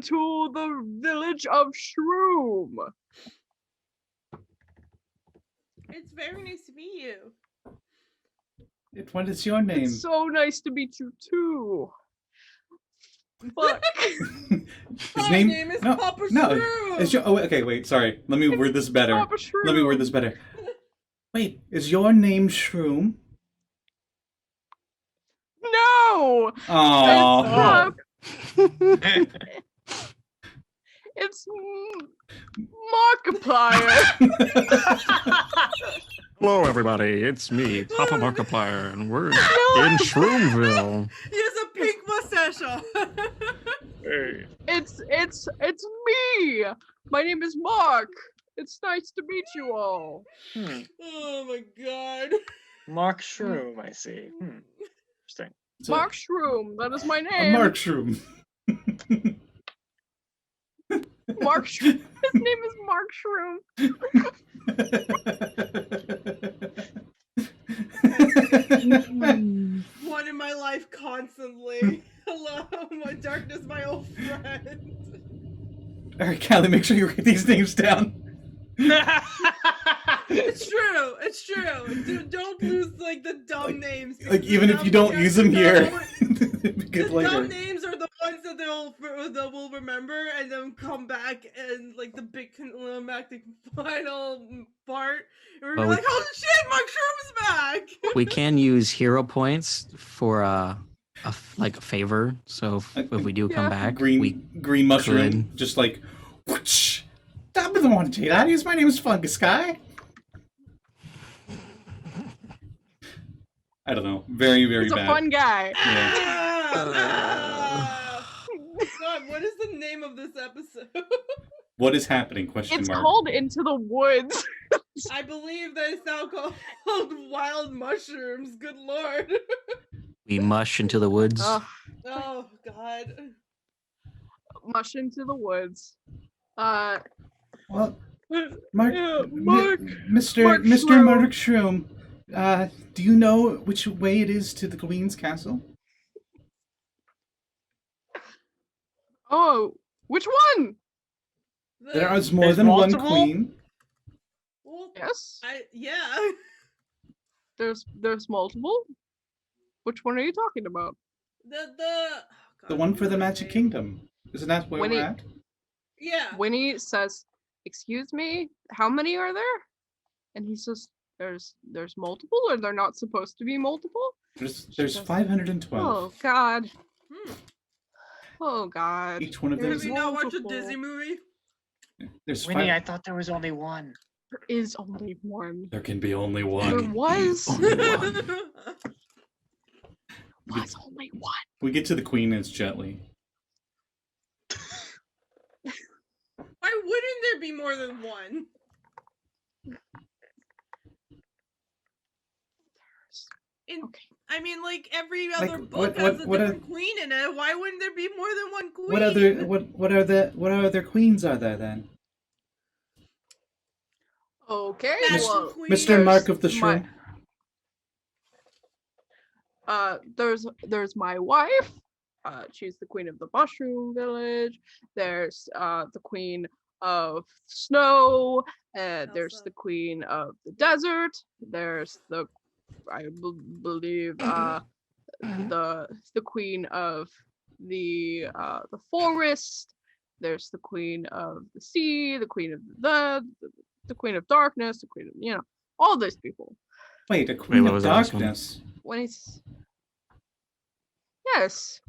to the village of Shroom. It's very nice to meet you. What is your name? It's so nice to meet you too. Fuck. His My name is Papa Shroom. Is your, okay, wait, sorry. Let me word this better. Papa Shroom. Let me word this better. Wait, is your name Shroom? No. Aww. It's Markiplier. Hello, everybody. It's me, Papa Markiplier, and we're in Shroomville. He has a pink mustache on. Hey. It's me. My name is Mark. It's nice to meet you all. Oh my god. Mark Shroom, I see. Interesting. Mark Shroom. That is my A name. Mark Shroom. Mark Shroom. His name is Mark Shroom. One in my life constantly. Hello, my darkness, my old friend. Alright, Callie, make sure you write these names down. It's true. It's true. Dude, don't lose like the dumb names. Like, because even the if you dumb don't use them characters here, The good later. dumb names are the ones that they will remember and then come back and like the big climactic final part. And we're Well, like, oh shit, Mark Shroom's back. We can use hero points for a favor. So if we do come Yeah. back, Green we green mushroom, could. just like whoosh. Stop with the one, Jade. My name is Fungus Guy. I don't know. Very, very He's a bad. fun guy. God, what is the name of this episode? What is happening? Question It's mark. called Into the Woods. I believe that it's now called Wild Mushrooms. Good lord. we mush into the woods. Oh god. Mush into the woods. Well, Mark, Yeah, Mark. Mr. Mark Mr. Shroom. Mark Shroom, do you know which way it is to the Queen's castle? Oh, which one? There is more There's than one multiple? queen. Well, Yes. yeah. There's multiple. Which one are you talking about? The one for the Magic Kingdom. Isn't that where Winnie- we're at? Yeah. Winnie says, "Excuse me, how many are there?" And he says, "There's multiple, or they're not supposed to be multiple." There's goes, 512. Oh God. Hmm. Oh God. Each one of them There's Have is you not watched a multiple. Disney movie? there's Winnie, I five. thought there was only one. There is only one. There can be only There one. was. Only one. Was only one. We get to the Queen as Jetly. Why wouldn't there be more than one? Okay. I mean, like every Like, other book what- has a what are- different queen in it. Why wouldn't there be more than one queen? What other queens are there then? Okay. Fashion Well, queen. Mr. Mark of the my- Shrew. There's my wife. She's the queen of the mushroom village. There's the queen of snow. There's Elsa. the queen of the desert. There's the believe the queen of the forest. There's the queen of the sea. The queen of the queen of darkness. The queen of all these people. Wait, a Queen what of was the last one? Darkness. When it's yes,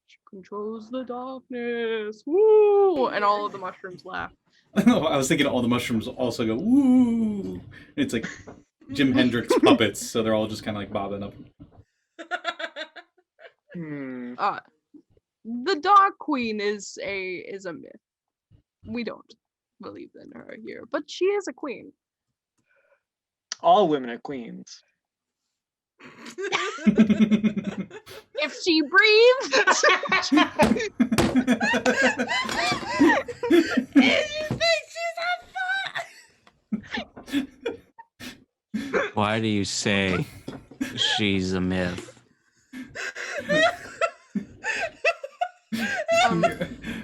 she controls the darkness. Woo! And all of the mushrooms laugh. I was thinking all the mushrooms also go woo. And it's like Jim Hendrix puppets, so they're all just kind of like bobbing up. Hmm. The Dark Queen is a myth. We don't believe in her here, but she is a queen. All women are queens. If she breathes, You think she's on Why do you say she's a myth?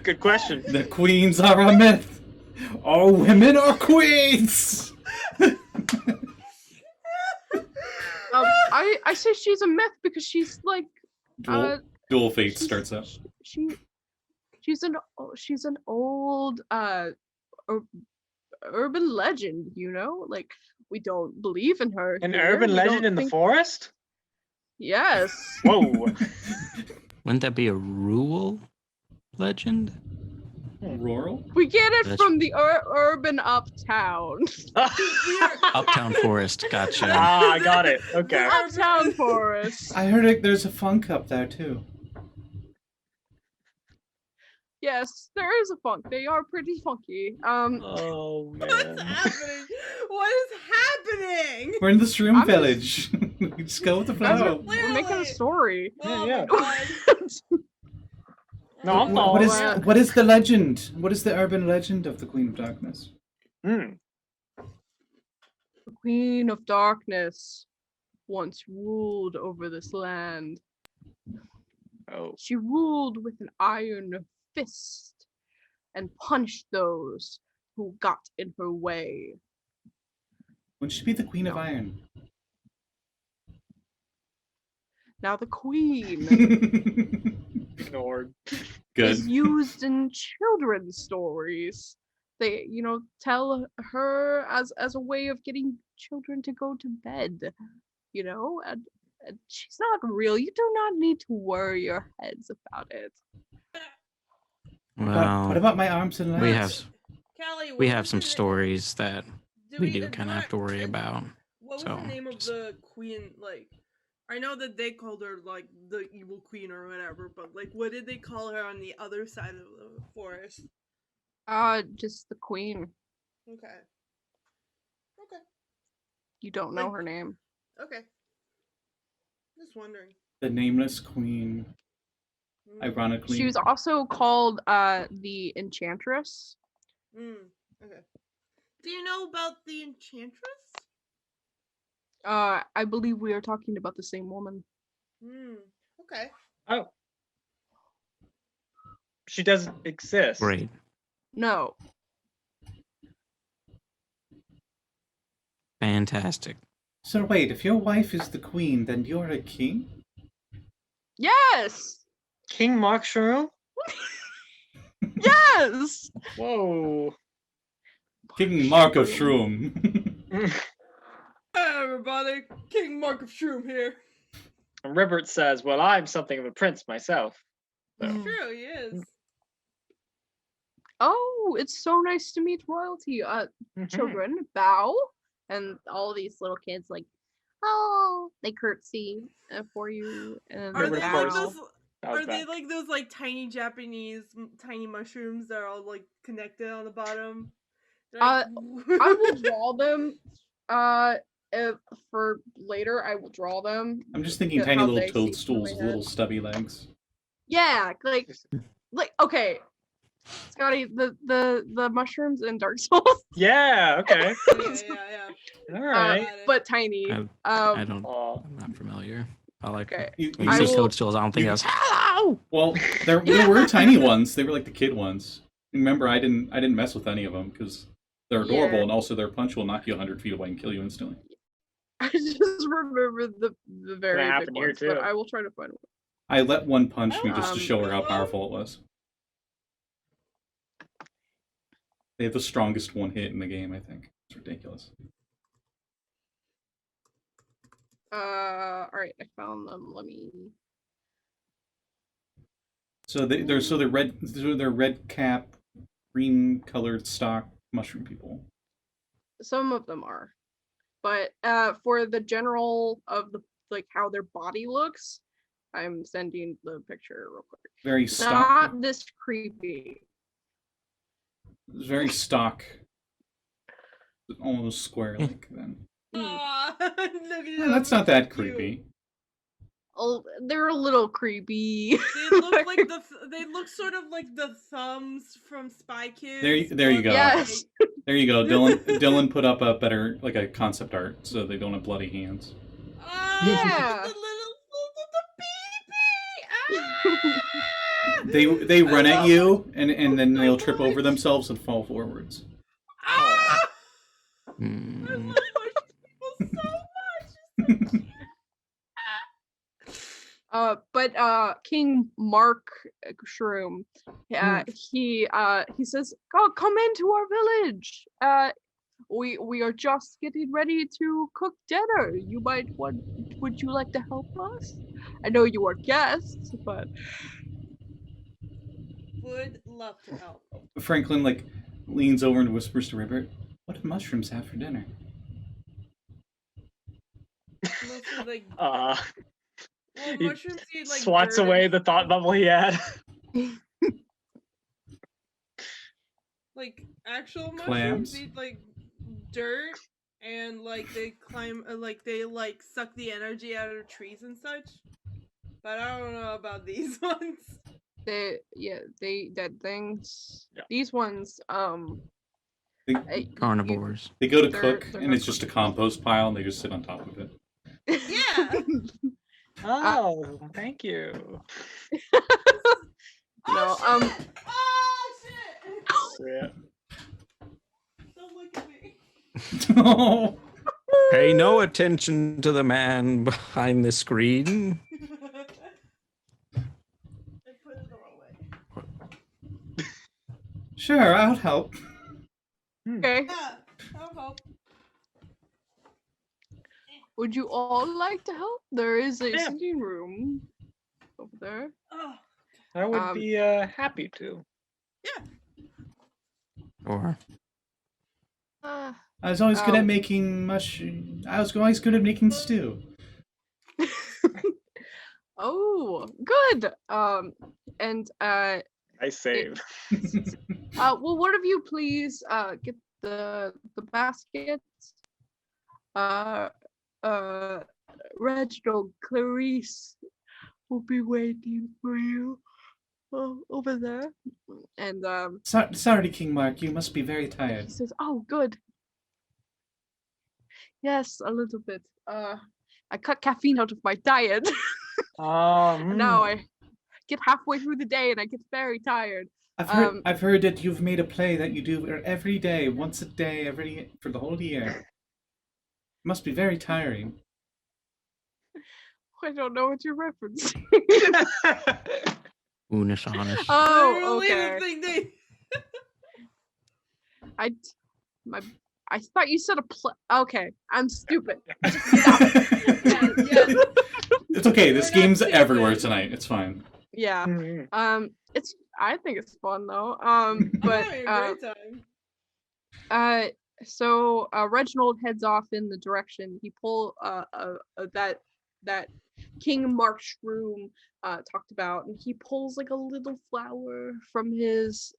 Good question. The queens are a myth. All women are queens. I say she's a myth because she's like Dual Fate she's- starts up. she's an old urban legend, like we don't believe in her. An here. urban We legend don't in the think- forest? Yes. Whoa. Wouldn't that be a rural legend? Rural? We get it That's- from the urban uptown. Uptown Forest, gotcha. I got it. Okay. Uptown forest. I heard there's a funk up there too. Yes, there is a funk. They are pretty funky. Oh What's man. happening? What is happening? We're in the Shroom I'm Village. We just go with the Guys flow. we're making a story. Oh yeah. my god. No, I'm What is Well, what is the legend? What is the urban legend of the Queen of Darkness? Hmm. The Queen of Darkness once ruled over this land. Oh. She ruled with an iron fist and punished those who got in her way. Would she be the Queen of Iron? Now the queen Ignored. Good. is used in children's stories. They, tell her as a way of getting children to go to bed, and she's not real. You do not need to worry your heads about it. Well, What about my arms and legs? Callie, we what have was some the name- stories that we do and kind of have to worry about. What was So, the name of just- the queen? Like, I know that they called her like the evil queen or whatever, but like, what did they call her on the other side of the forest? Just the queen. Okay. Okay. You don't know Like- her name. Okay. Just wondering. The Nameless Queen. Mm. Ironically. She was also called the Enchantress. Okay. Do you know about the Enchantress? I believe we are talking about the same woman. Okay. Oh. She doesn't exist. Great. No. Fantastic. So wait, if your wife is the queen, then you're a king? Yes! King Mark Shroom? Yes! Whoa. King Mark of Shroom. Hey everybody, King Mark of Shroom here. And Ribbert says, well, I'm something of a prince myself. So. True, he is. Oh, it's so nice to meet royalty. Mhm. Children, bow. And all these little kids, like, oh, they curtsy for you. And Are Ribbert, they of bow. like course. those? That was Are they bad. like those like tiny Japanese tiny mushrooms that are all like connected on the bottom? They're like, I will draw them. For later, I will draw them. I'm just thinking Yeah, tiny how little they see toadstools with from my little stubby legs. Yeah, like okay, Scotty, the mushrooms in Dark Souls, Yeah, okay. yeah. All right. but tiny. I don't. Aw. I'm not familiar. I like. Okay. When I you say will- toadstools, I don't think you- that's hello. Well, there were tiny ones. They were like the kid ones. Remember, I didn't mess with any of them because they're adorable, Yeah. and also their punch will knock you 100 feet away and kill you instantly. I just remember the very big happen here, ones, but too. I will try to find one. I let one punch me just to Um, show her how powerful it was. They have the strongest one hit in the game, I think. It's ridiculous. All right, I found them. Let me. So they're red cap, green colored stock mushroom people. Some of them are, but for the general of the like how their body looks, I'm sending the picture real quick. Very stock. Not this creepy. Very stock. Almost square like then. Aw, look at Yeah, how that's not that cute. creepy. Oh, they're a little creepy. They look like they look sort of like the thumbs from Spy Kids. There you but, go. Yes. There you go. Dylan put up a better like a concept art so they don't have bloody hands. Yeah. The baby. They run at you and then they'll trip over themselves and fall forwards. Ah! I Hmm. love mushroom people so much. But King Mark Shroom, he says, "Oh, come into our village. We are just getting ready to cook dinner. Would you like to help us? I know you are guests, but Would love to help. Franklin like leans over and whispers to Ribbert, "What do mushrooms have for dinner?" Mostly like Uh, well, he mushrooms eat like swats dirt and away the thought bubble he had. like actual mushrooms Clams? eat like dirt and like they climb like they like suck the energy out of trees and such. But I don't know about these ones. they dead things. Yeah. These ones, They, Carnivores. they go to They're- cook they're and not it's just a compost pile and they just sit on top of it. Yeah. Oh, thank you. No, Oh, shit! Oh shit! Yeah. Don't look at me. Oh, Pay no attention to the man behind the screen. I put it the wrong way. sure, I'll help. okay. Yeah, I'll help. Would you all like to help? There is a Yeah. sitting room over there. Oh, I would Um, be happy to. Or Uh, I was always good at Um, making mushroom. I was always good at making stew. oh, good. And I save. will one of you please get the basket? Reginald, Clarice will be waiting for you over there. And Sorry, King Mark, you must be very he tired. says, "Oh, good. Yes, a little bit. I cut caffeine out of my diet. And now I get halfway through the day and I get very tired. I've heard that you've made a play that you do every day, once a day, for the whole year. Must be very tiring. I don't know what you're referencing. Oonish onish. Oh, Literally okay. the thing they. I thought you said a Okay, I'm stupid. Yes. It's okay. This We're not game's everywhere stupid. tonight. It's fine. Yeah. Mhm. I think it's fun though. I'm But having a great time. so Reginald heads off in the direction he that King Markshroom talked about, and he pulls like a little flower from his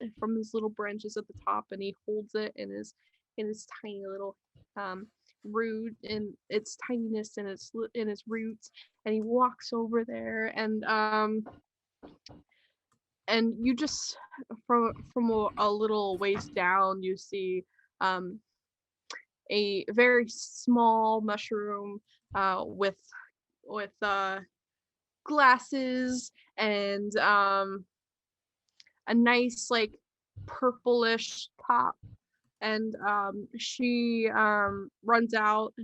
little branches at the top, and he holds it in his tiny little root, in its tininess and in its roots, and he walks over there, and you just from a little ways down you see a very small mushroom with glasses and a nice like purplish top, and she runs out,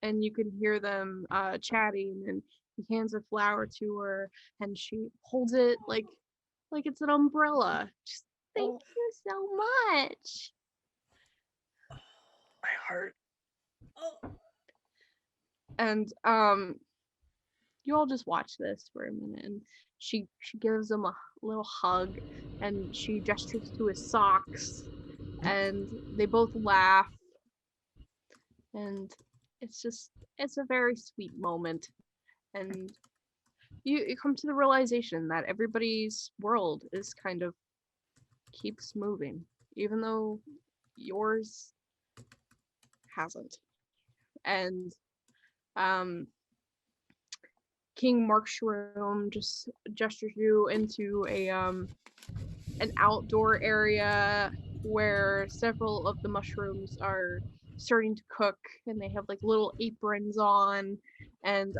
and you can hear them chatting, and he hands a flower to her, and she holds it like it's an umbrella. Just thank you so much. My heart. Oh, And you all just watch this for a minute, and she gives him a little hug, and she gestures to his socks, and they both laugh, and it's a very sweet moment, and you come to the realization that everybody's world is kind of keeps moving, even though yours hasn't. And King Markshroom just gestures you into an outdoor area where several of the mushrooms are starting to cook, and they have like little aprons on, and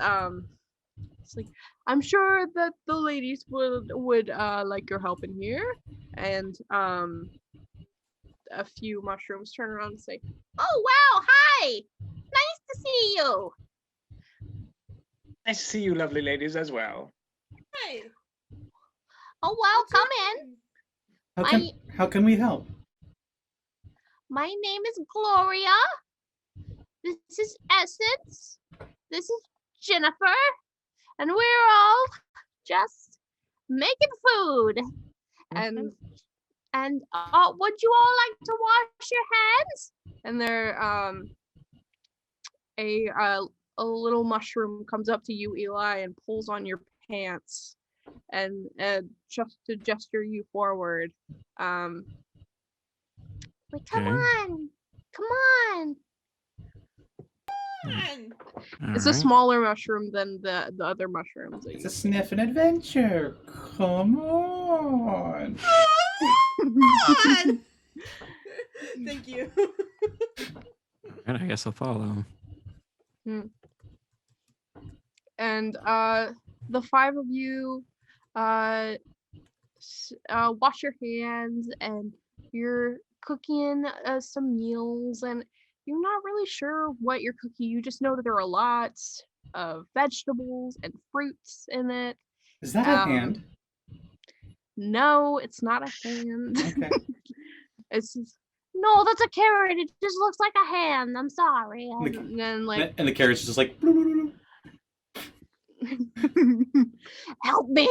it's like, I'm sure that the ladies would like your help in here. And a few mushrooms turn around and say, "Oh wow, hi! Nice to see you." Nice to see you, lovely ladies, as well. hey. Oh well, what's your come in. name? How can we help? My name is Gloria. This is Essence. This is Jennifer. And we're all just making food. And would you all like to wash your hands? And there a little mushroom comes up to you, Eli, and pulls on your pants, and just to gesture you forward. Like, come on. Man. It's a smaller mushroom than the other mushrooms. That It's you a sniff and adventure. Come on. God. Thank you. Alright, I guess I'll follow. And the five of you wash your hands, and you're cooking some meals, and you're not really sure what you're cooking. You just know that there are lots of vegetables and fruits in it. Is that a hand? No, it's not a hand. Okay. It's just, no, that's a carrot. It just looks like a hand. I'm sorry. The- And then like, And the carrot's just like. "Bloo, bloo, bloo, help me,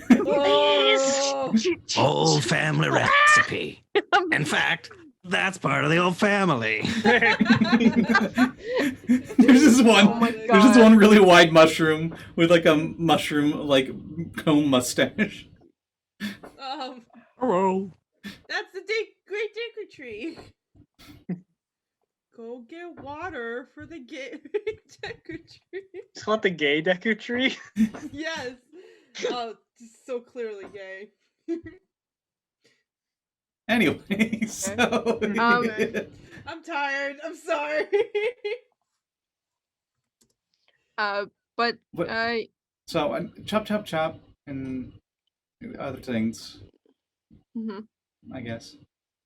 please. Oh. Old family recipe. In fact, that's part of the old family. There's this one. Oh my There's this God. one really wide mushroom with like a mushroom like comb mustache. Hello. That's the Great Deku Tree. Go get water for the Great Deku Tree. It's called the gay Deku Tree. Yes. Oh, it's so clearly gay. Anyway, so I'm tired. I'm sorry. But What- so chop, and other things, mhm. I guess.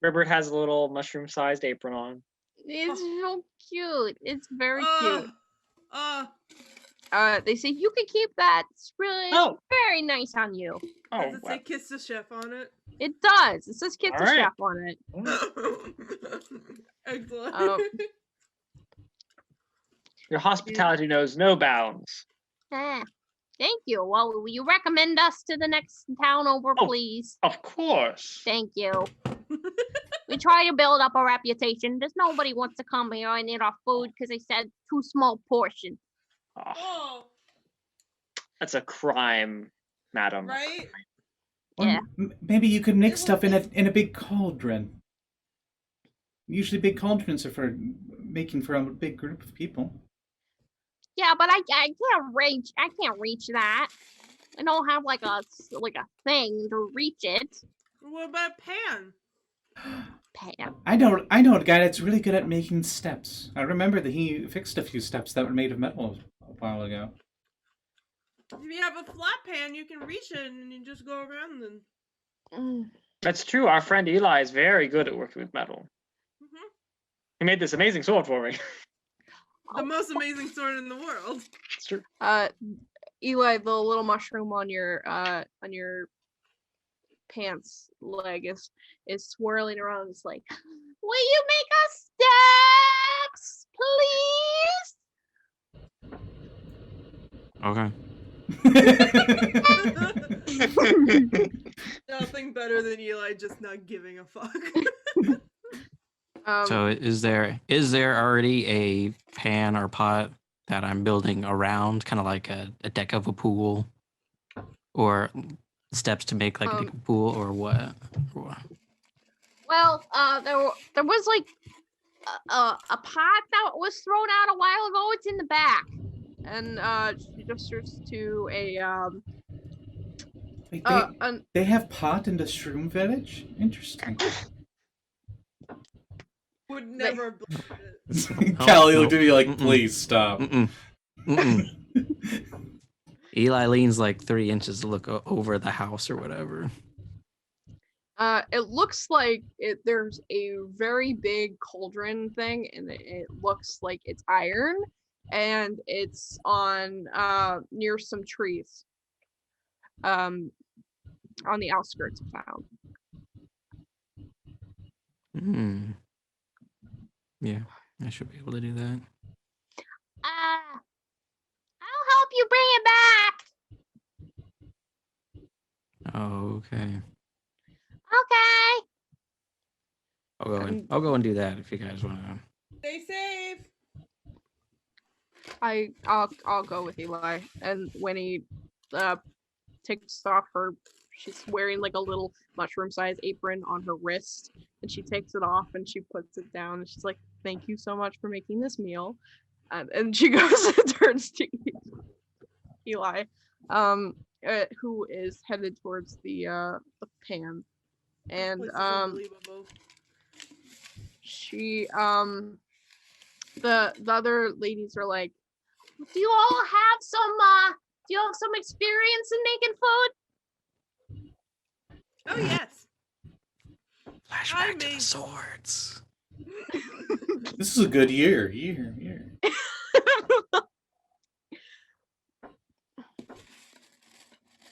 Ribbert has a little mushroom-sized apron on. It's so cute. It's very Uh, cute. uh, They say you can keep that. It's really Oh. very nice on you. Oh, does it say kiss the chef on it? It does. It says "Kiss the Alright. Chef" on it. Excellent. Your hospitality knows no bounds. Thank you. Well, will you recommend us to the next town over, Oh. please? Of course. Thank you. We try to build up a reputation. There's nobody wants to come here and eat our food because they said too small portion. Oh, Oh, that's a crime, madam. right? Or Yeah. maybe you could mix It stuff in was- a big cauldron. Usually, big cauldrons are for making for a big group of people. Yeah, but I can't reach. I can't reach that. I don't have like a thing to reach it. What about Pan? Pam. I know a guy that's really good at making steps. I remember that he fixed a few steps that were made of metal a while ago. If you have a flat pan, you can reach it and you just go around and. That's true. Our friend Eli is very good at working with metal. Mhm. He made this amazing sword for me. The most amazing sword in the world. It's true. Eli, the little mushroom on your pants leg is swirling around. It's like, will you make us steps, please? Okay. Nothing better than Eli just not giving a fuck. So is there already a pan or pot that I'm building around, kind of like a deck of a pool, or steps to make like a deck of a pool, or what? Well, there was like a pot that was thrown out a while ago. It's in the back, and she gestures to a Wait, an they have pot in the Shroom Village? Interesting. Would never have believed it. Callie looked no. at me like, Mm-mm. please stop. Mm-mm. Mm-mm. Eli leans like 3 inches to look over the house or whatever. it looks like there's a very big cauldron thing, and it looks like it's iron, and it's on near some trees on the outskirts of town. Yeah, I should be able to do that. I'll help you bring it back. Oh, okay. Okay. I'll go and do that if you guys want to. Stay safe. I'll go with Eli, and when he takes off she's wearing like a little mushroom-sized apron on her wrist, and she takes it off and she puts it down, and she's like, "Thank you so much for making this meal," and she goes and turns to Eli, who is headed towards the pan, and This is unbelievable. she the other ladies are like, do you have some experience in making food? Oh yes. Flashback to the made- swords. This is a good year. I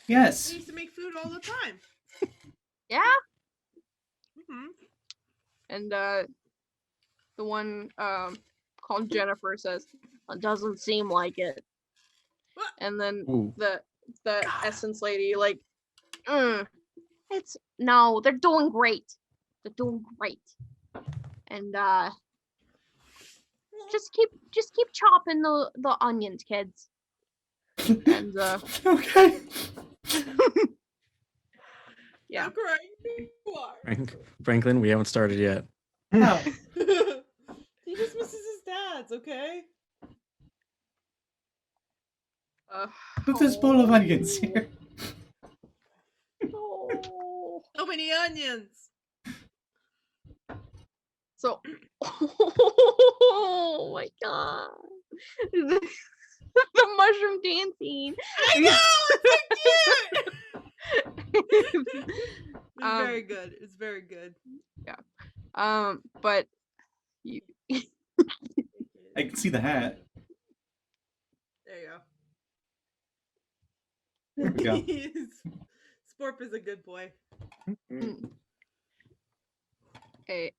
Yes. used to make food all the time. Yeah. Hmm. And the one called Jennifer says, "It doesn't seem like it." What? And then Ooh. the essence lady like, no, they're doing great. They're doing great. And just keep chopping the onions, kids. And Okay. yeah. How correct you are. Franklin, we haven't started yet. Wow. He just misses his dad's, okay? Put this bowl of onions here. Oh. So many onions. So, oh my god, the mushroom dancing. I know. It's so cute. It's Um, very good. It's very good. But you see the hat. There you There we go. Sporp is a good boy. Mm. Okay.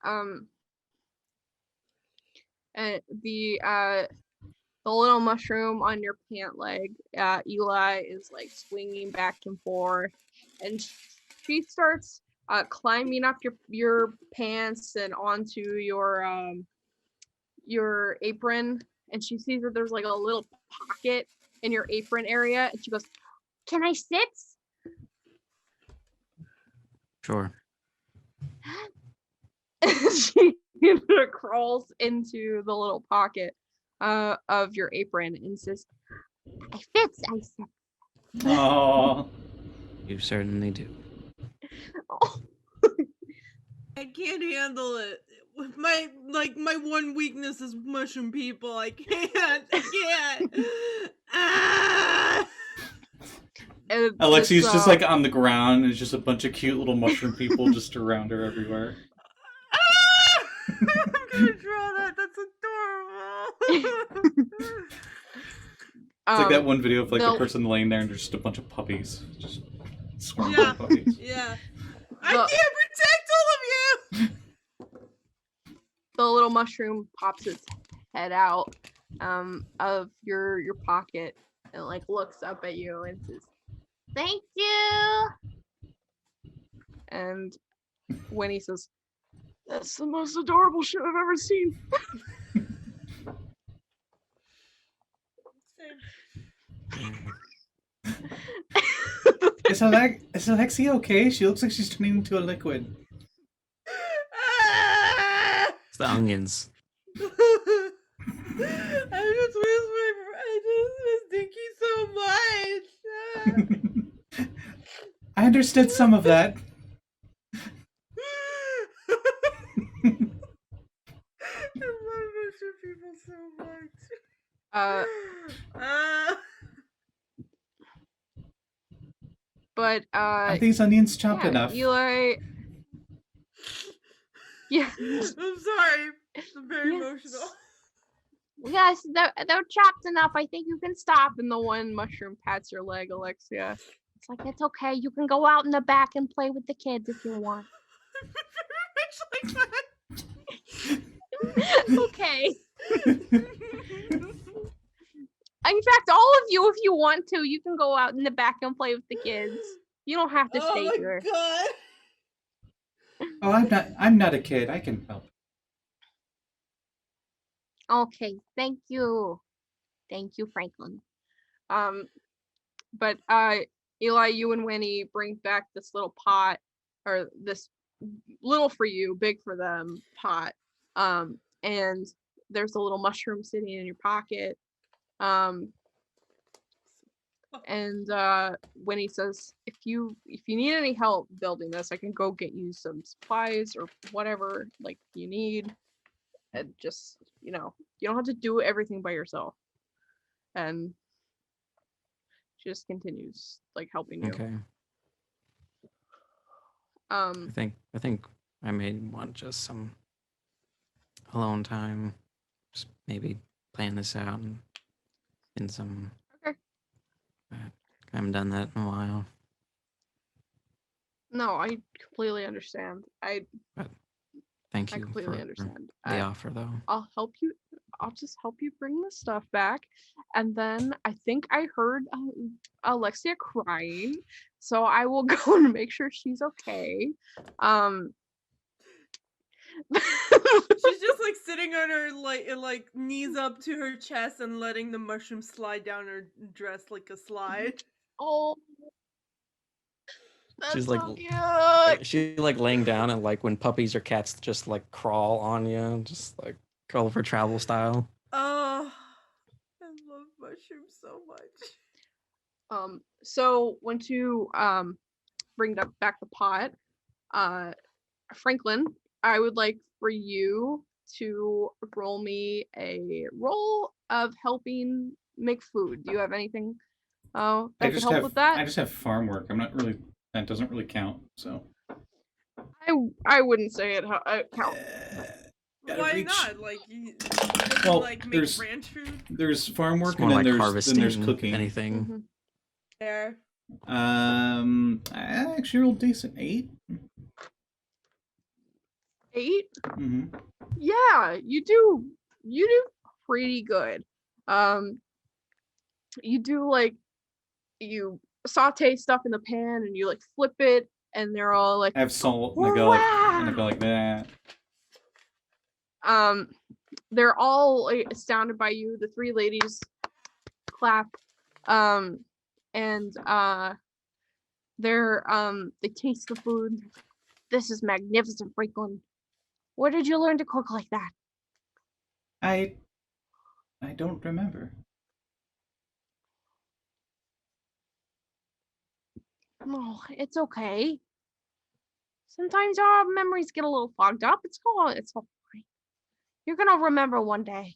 And the little mushroom on your pant leg, Eli is like swinging back and forth, and she starts climbing up your pants and onto your apron, and she sees that there's like a little pocket in your apron area, and she goes, "Can I sit?" Sure. She crawls into the little pocket of your apron and says, "I fits, I said." Oh, You certainly do. I can't handle it. My one weakness is mushroom people. I can't. Ah! And Alexia's this, just like on the ground, and it's just a bunch of cute little mushroom people just around her everywhere. Ah! I'm gonna draw that. That's adorable. It's like that one video of like they'll- a person laying there and there's just a bunch of puppies. Just swarming Yeah. of puppies. Yeah. I The- can't protect all of you. the little mushroom pops its head out of your pocket and like looks up at you and says, "Thank you." And when he says, "That's the most adorable shit I've ever seen." Is Alexia okay? She looks like she's turning into a liquid. Ah! It's the onions. I just miss Dinky so much. I understood some of that. I love mushroom people so much. But Are these onions chopped yeah, enough? Eli. Yeah. I'm sorry. I'm very Yes. emotional. Yes, they're chopped enough. I think you can stop. And the one mushroom pats your leg, Alexia. It's like, it's okay. You can go out in the back and play with the kids if you want. Very much like Okay. that. In fact, all of you, if you want to, you can go out in the back and play with the kids. You don't have to Oh stay my here. god. Oh, I'm not a kid. I can help. Okay, thank you. Thank you, Franklin. But Eli, you and Winnie bring back this little pot, or this little for you, big for them pot. And there's a little mushroom sitting in your pocket. And Winnie says, if you need any help building this, I can go get you some supplies or whatever like you need. And just, you don't have to do everything by yourself. And she just continues like helping you. Okay. Um I think I may want just some alone time. Just maybe plan this out and in some. Okay. I haven't done that in a while. No, I completely understand. I Thank I you completely for understand. the offer, though. I'll help you. I'll just help you bring the stuff back. And then I think I heard Alexia crying, so I will go and make sure she's okay. She's just like sitting on her like knees up to her chest and letting the mushroom slide down her dress like a slide. Oh, that's She's so like- cute. She like laying down and like when puppies or cats just like crawl on you, just like crawl over travel style. Oh, I love mushrooms so much. So once you bring back the pot, Franklin, I would like for you to roll me a roll of helping make food. Do you have anything that could help with that? I just have farm work. I'm not really. That doesn't really count. So. I wouldn't say it counts. Gotta Why reach. not? Like, you doesn't Well, like make there's- ranch food There's farm work It's more and like then harvesting there's cooking. anything. Mhm. there. I actually rolled decent 8. 8? Mm-hmm. Yeah, you do pretty good. You do like you saute stuff in the pan and you like flip it and they're all like I have salt and I go like that. They're all like, astounded by you. The 3 ladies clap. And they taste the food. This is magnificent, Franklin. Where did you learn to cook like that? I don't remember. Oh, it's okay. Sometimes our memories get a little fogged up. It's all right. You're gonna remember one day.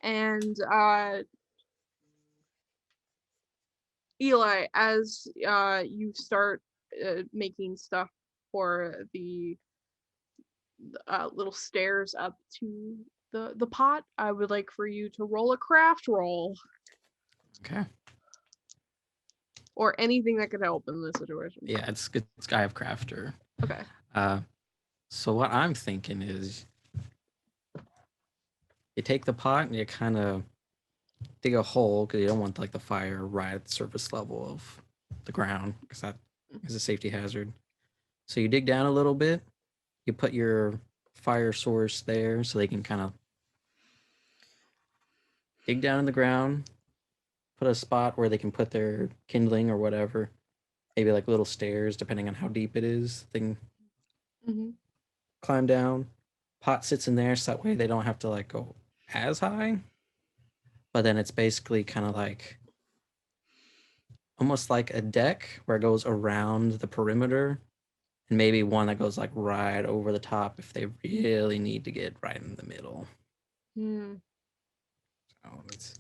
And Eli, as you start making stuff for the little stairs up to the pot, I would like for you to roll a craft roll Okay. or anything that could help in this situation. Yeah, it's good. It's Guy of Crafter. Okay. So what I'm thinking is, you take the pot and you kind of dig a hole because you don't want like the fire right at the surface level of the ground because that is a safety hazard. So you dig down a little bit. You put your fire source there so they can kind of dig down in the ground. Put a spot where they can put their kindling or whatever. Maybe like little stairs, depending on how deep it is. They can Mm-hmm. climb down. Pot sits in there so that way they don't have to like go as high. But then it's basically kind of like almost like a deck where it goes around the perimeter, and maybe one that goes like right over the top if they really need to get right in the middle. Hmm. So it's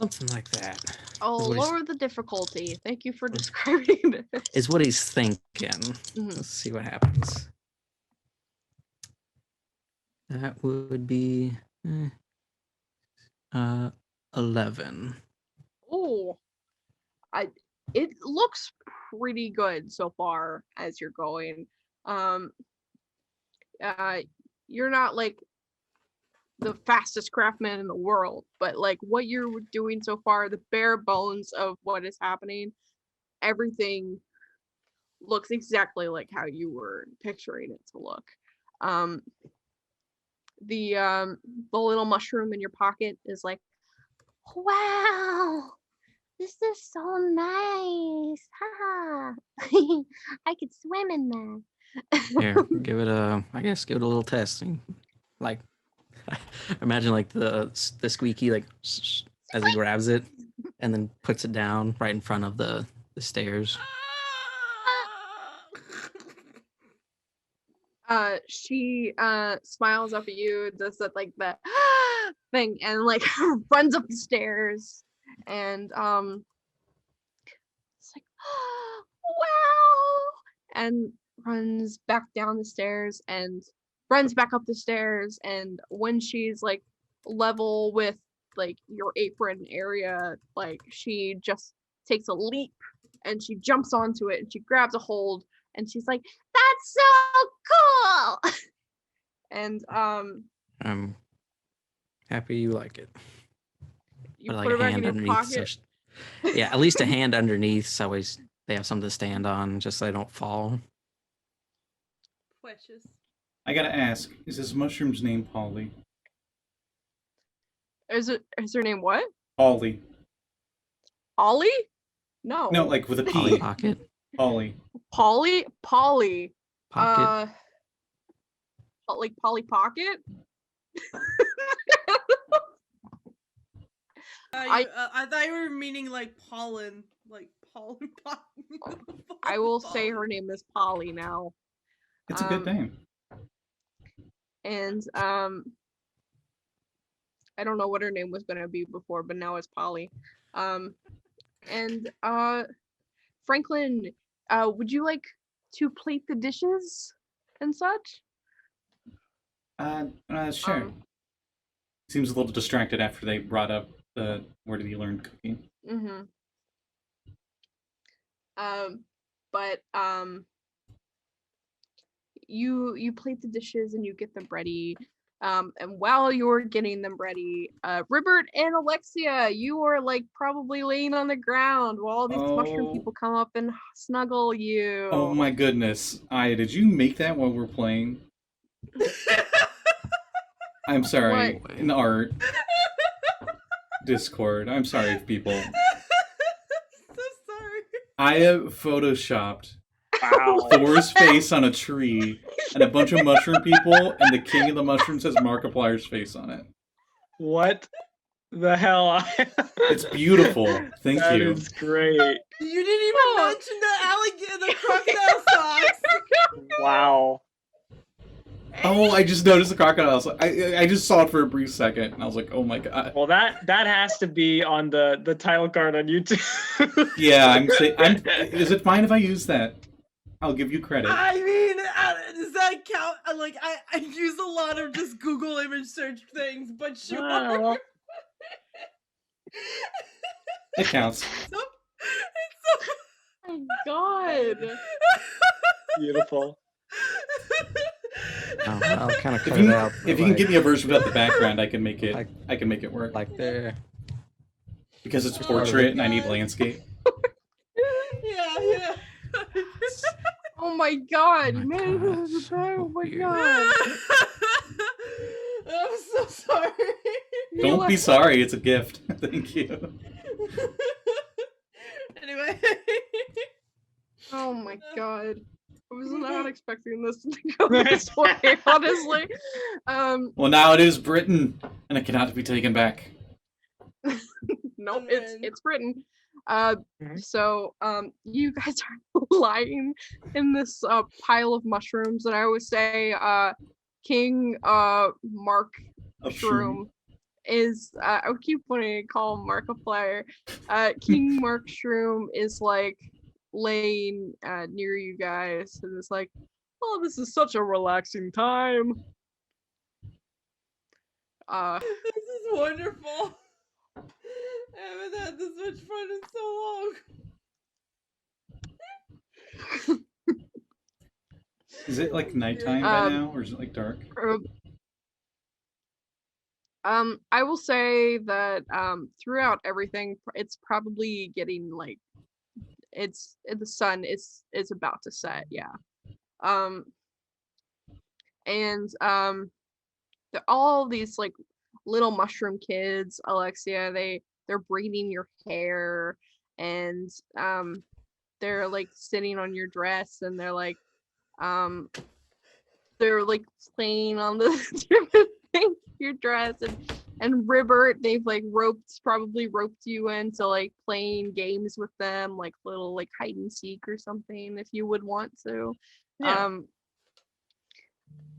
something like that. Oh, Is what he's- lower the difficulty. Thank you for describing this. Is what he's thinking. Mhm. Let's see what happens. That would be 11. Oh, it looks pretty good so far as you're going. You're not like the fastest craftsman in the world, but like what you're doing so far, the bare bones of what is happening, everything looks exactly like how you were picturing it to look. The little mushroom in your pocket is like, wow, this is so nice. Haha. I could swim in that. Here, give it a little test. Like, imagine like the squeaky like as he grabs it and then puts it down right in front of the stairs. She smiles up at you, does that like the thing, and like runs up the stairs, and it's like, wow, and runs back down the stairs and runs back up the stairs, and when she's like level with like your apron area, like she just takes a leap and she jumps onto it and she grabs a hold and she's like, that's so cool. And I'm happy you like it. you Put like put a it back in hand your underneath. So pocket. yeah, at least a hand underneath, so always they have something to stand on, just so they don't fall. Precious. I gotta ask, is this mushroom's name Polly? Is her name what? Polly. Ollie? No. No, like with a Polly P. Pocket. Polly. Polly? Pocket. Like Polly Pocket? I thought you were meaning like pollen, like pollen. I will say her name is Polly now. It's a good name. And I don't know what her name was gonna be before, but now it's Polly. And Franklin, would you like to plate the dishes and such? Sure. Um, Seems a little distracted after they brought up the where did you learn cooking? Mm-hmm. But you plate the dishes and you get them ready. And while you're getting them ready, Ribbert and Alexia, you are like probably laying on the ground while all these mushroom Oh. people come up and snuggle you. Oh my goodness. Aya, did you make that while we're playing? I'm sorry. What? In our Discord. I'm sorry, people. So sorry. Aya photoshopped Wow. Thor's face on a tree and a bunch of mushroom people, and the king of the mushrooms has Markiplier's face on it. What the hell? It's beautiful. Thank That you. is great. You didn't even Oh. mention the alligator, the crocodile socks. Wow. Oh, I just noticed the crocodile. I just saw it for a brief second, and I was like, oh my god. Well, that has to be on the title card on YouTube. Yeah, is it fine if I use that? I'll give you credit. I mean, does that count? Like, I use a lot of just Google image search things, but sure. Oh. It counts. Oh my god. Beautiful. Oh, I'll kind of If cut you, it out. if you can give me a version without the background, I can make it work. like there. Because it's portrait and I need landscape. Yeah. Oh my god, Oh my man. gosh, Oh my weird. god. I'm so sorry. Don't be sorry, it's a gift. Thank you. Anyway. Oh my god. I was not expecting this to go this way, honestly. Well, now it is Britain, and it cannot be taken back. Nope, Amen. it's written. Mhm. So you guys are lying in this pile of mushrooms, and I always say King Mark A Shroom is I would keep wanting to call him Markiplier. King Mark Shroom is like laying near you guys, and it's like, oh, this is such a relaxing time. This is wonderful. I haven't had this much fun in so long. Is it like nighttime by Um, now, or is it like dark? I will say that throughout everything, it's probably getting like the sun is about to set, yeah. And all these like little mushroom kids, Alexia, they're braiding your hair, and they're like sitting on your dress, and they're like playing on the different things your dress, and Ribbert, they've like probably roped you into like playing games with them, like little like hide and seek or something if you would want to. Yeah.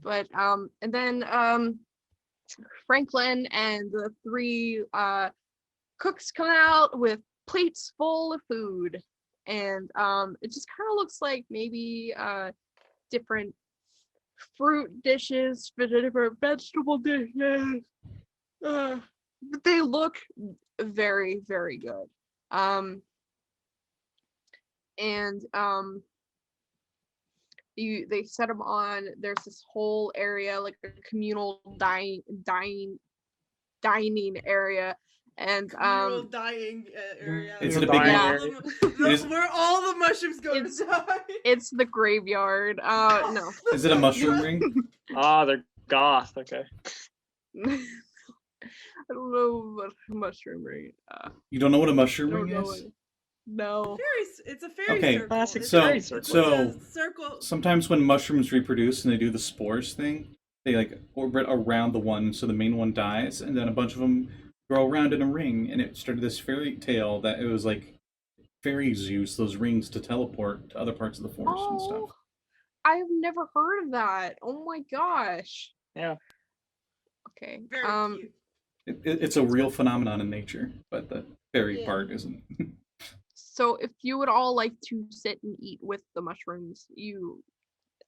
And then Franklin and the three cooks come out with plates full of food, and it just kind of looks like maybe different fruit dishes, different vegetable dishes. But they look very, very good. They set them on. There's this whole area, like a communal dining area, and Real dying area. Is it a big- All It is- where all the mushrooms go It's- to die. it's the graveyard. No. Is it a mushroom ring? Ah, they're goth. Okay. I don't know what mushroom ring. You don't know what a mushroom Don't ring know is? it. No. It's a fairy Okay, circle. classic It's fairy a- circle. it's a circle. Sometimes when mushrooms reproduce and they do the spores thing, they like orbit around the one, so the main one dies, and then a bunch of them grow around in a ring, and it started this fairy tale that it was like fairies use those rings to teleport to other parts of the forest and Oh, stuff. I've never heard of that. Oh my gosh. Yeah. Okay. Very cute. It's a real phenomenon in nature, but the fairy Yeah. part isn't. So if you would all like to sit and eat with the mushrooms, you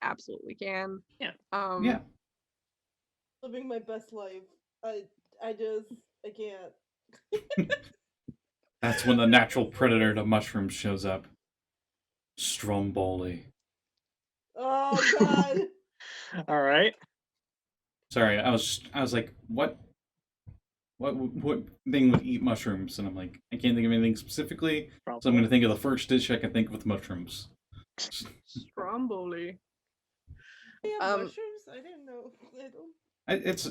absolutely can. Yeah. Yeah. Living my best life. I can't. That's when the natural predator to mushrooms shows up. Stromboli. Oh god. All right. Sorry, I was like, what thing would eat mushrooms? And I'm like, I can't think of anything specifically, so I'm going to think of the first dish I can think of with mushrooms. Stromboli. Yeah, mushrooms? I didn't know. I don't...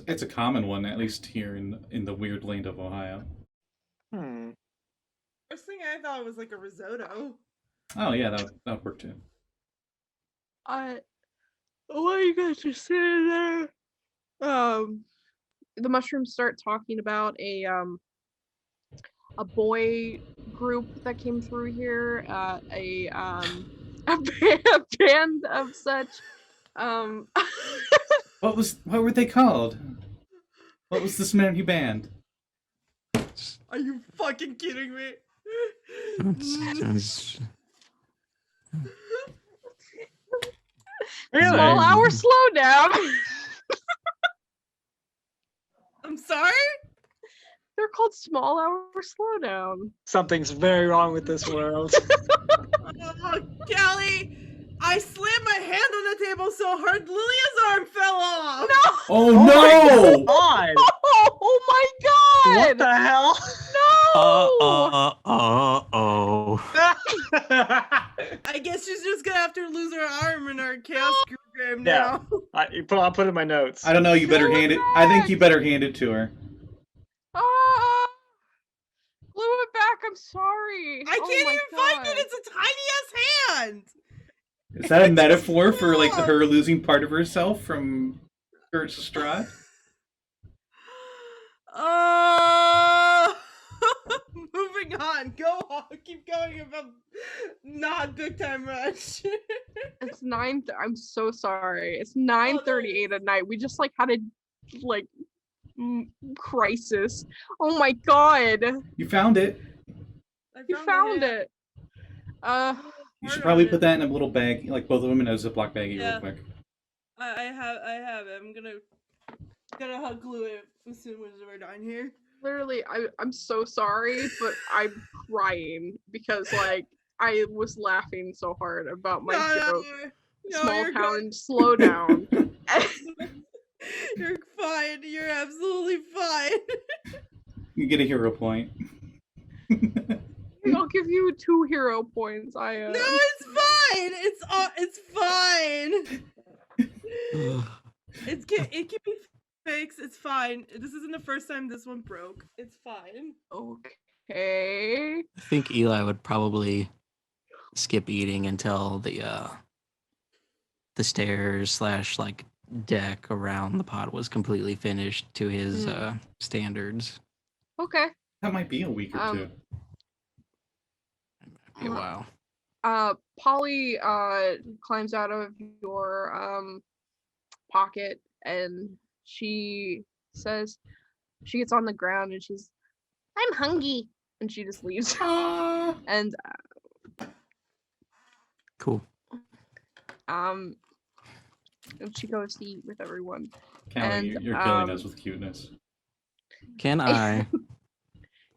It's a common one, at least here in the weird land of Ohio. First thing I thought was like a risotto. Oh yeah, that would work too. While you guys are sitting there, the mushrooms start talking about a boy group that came through here, a band of such. What were they called? What was this merry band? Are you fucking kidding me? Really? Small hour slowdown. I'm sorry? They're called small hour slowdown. Something's very wrong with this world. Oh, Callie, I slammed my hand on the table so hard Lilia's arm fell off. No! Oh no! God! Oh my god! What the hell? No! I guess she's just gonna have to lose her arm in our chaos group game now. I'll put it in my notes. I don't know. You better hand it. I think you better hand it to her. Glue it back. I'm sorry. I can't even find it. It's a tiny ass hand. Is that a metaphor for like her losing part of herself from Kurt's Strahd? Moving on. Go on. Keep going about not big time rush. It's 9. I'm so sorry. It's 9:38 at night. We just like had a crisis. Oh my god. You found it. You found it. You should probably put that in a little bag, like both of them in a Ziploc baggie real quick. I have it. I'm gonna hot glue it as soon as we're done here. Literally, I'm so sorry, but I'm crying because like I was laughing so hard about my joke. Small town, slow down. You're fine. You're absolutely fine. You get a hero point. I'll give you 2 hero points. No, it's fine. It's fine. It can be fixed. It's fine. This isn't the first time this one broke. It's fine. Okay. I think Eli would probably skip eating until the stairs / like deck around the pot was completely finished to his standards. Okay. That might be a week or two. Be a while. Polly climbs out of your pocket and she says, she gets on the ground and she's, I'm hungry, and she just leaves. And cool. And she goes to eat with everyone. Callie, you're killing us with cuteness. Can I?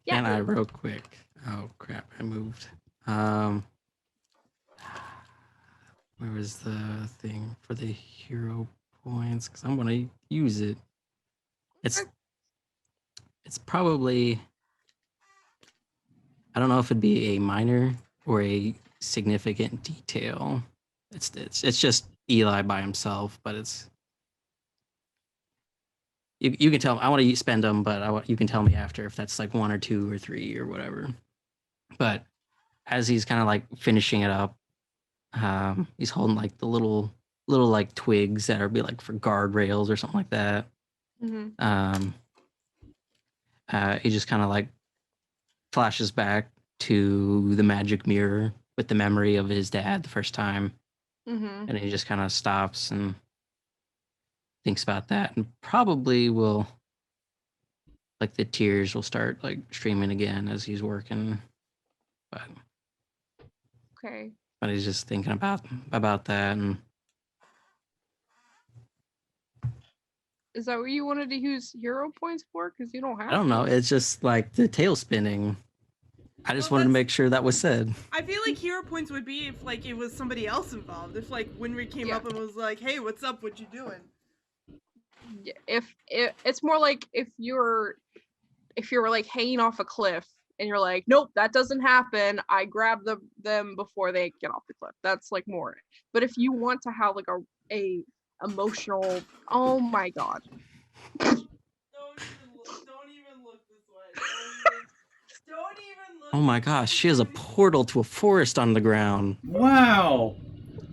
Yeah. Can I real quick? Oh crap! I moved. Where was the thing for the hero points? Because I'm gonna use it. It's probably, I don't know if it'd be a minor or a significant detail. It's just Eli by himself, but it's you can tell. I want to spend them, but you can tell me after if that's like 1 or 2 or 3 or whatever. But as he's kind of like finishing it up, he's holding like the little like twigs that are be like for guardrails or something like that. Mm-hmm. He just kind of like flashes back to the magic mirror with the memory of his dad the first time. Mm-hmm. And he just kind of stops and thinks about that, and probably will, like, the tears will start like streaming again as he's working. But Okay. But he's just thinking about that, and Is that what you wanted to use hero points for? Because you don't have I don't know. to. It's just like the tail spinning. I just Well, wanted to that's- make sure that was said. I feel like hero points would be if like it was somebody else involved. If like Winry came Yeah. up and was like, "Hey, what's up? What you doing?" Yeah, if it's more like if you're like hanging off a cliff and you're like, nope, that doesn't happen. I grab them before they get off the cliff. That's like more. But if you want to have like a emotional, oh my god, Don't even look this way. Don't even look. Oh my gosh, she has a portal to a forest on the ground. Wow.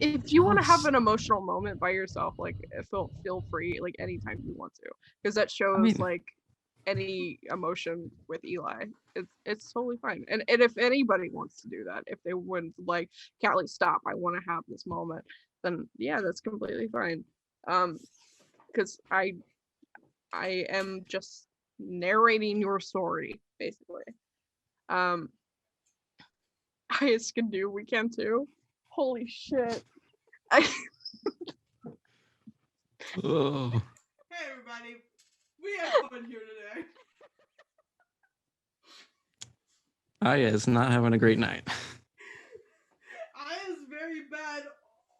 if you want to have Yes. an emotional moment by yourself, like feel free, like anytime you want to, because that shows mean- like any emotion with Eli. It's totally fine. And if anybody wants to do that, if they wouldn't like, Callie, stop, I want to have this moment, then yeah, that's completely fine. Because I am just narrating your story, basically. I can do, we can too. Holy shit. Oh. Hey everybody, we have fun here today. Oh yeah, it's not having a great night. I was very bad,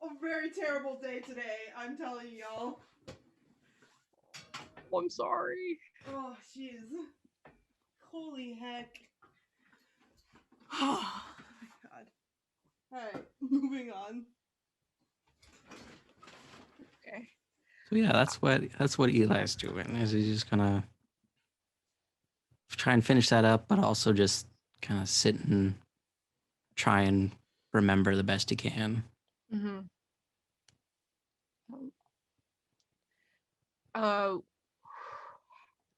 a very terrible day today. I'm telling y'all. I'm sorry. Oh, jeez. Holy heck. Oh my god. Alright, moving on. Okay. So yeah, that's what Eli's doing. Is he's just gonna try and finish that up, but also just kind of sit and try and remember the best he can. Mm-hmm.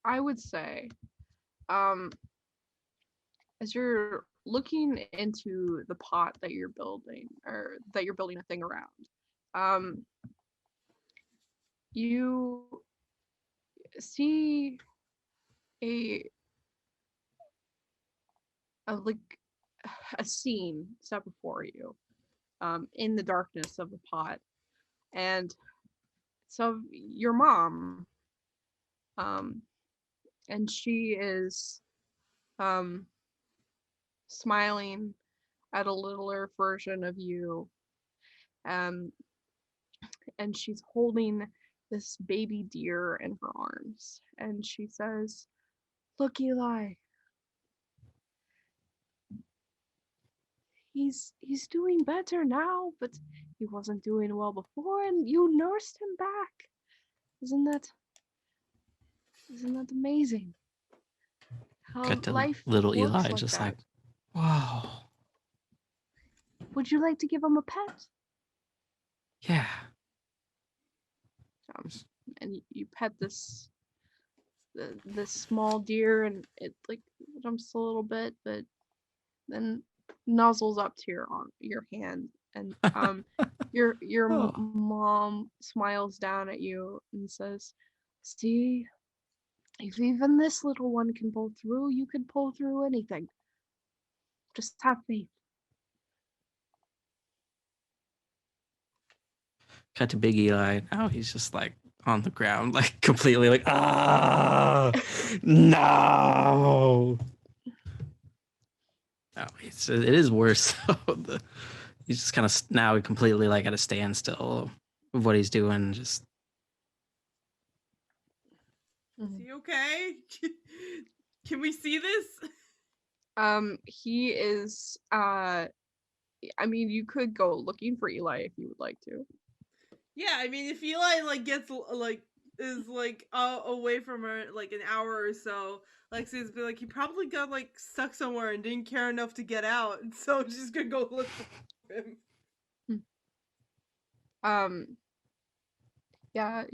I would say, as you're looking into the pot that you're building, or that you're building a thing around, you see a like a scene set before you, in the darkness of the pot, and so your mom, and she is smiling at a littler version of you, um and she's holding this baby deer in her arms, and she says, look, Eli, he's doing better now, but he wasn't doing well before, and you nursed him back. Isn't that amazing? How Got to life little works Eli like just that. like, wow, Would you like to give him a pet? yeah. And you pet this small deer, and it like jumps a little bit, but then nuzzles up to your hand, and your Oh. mom smiles down at you and says, see, if even this little one can pull through, you can pull through anything. Just have faith. Cut to Big Eli. Now he's just like on the ground, like completely like, ah, no. No, it is worse. He's just kind of now completely like at a standstill of what he's doing. Just Is he okay? Can we see this? He is I mean, you could go looking for Eli if you would like to. Yeah, I mean, if Eli like gets like is like away from her like an hour or so, Alexia's be like, he probably got like stuck somewhere and didn't care enough to get out, so she's gonna go look for him. Yeah,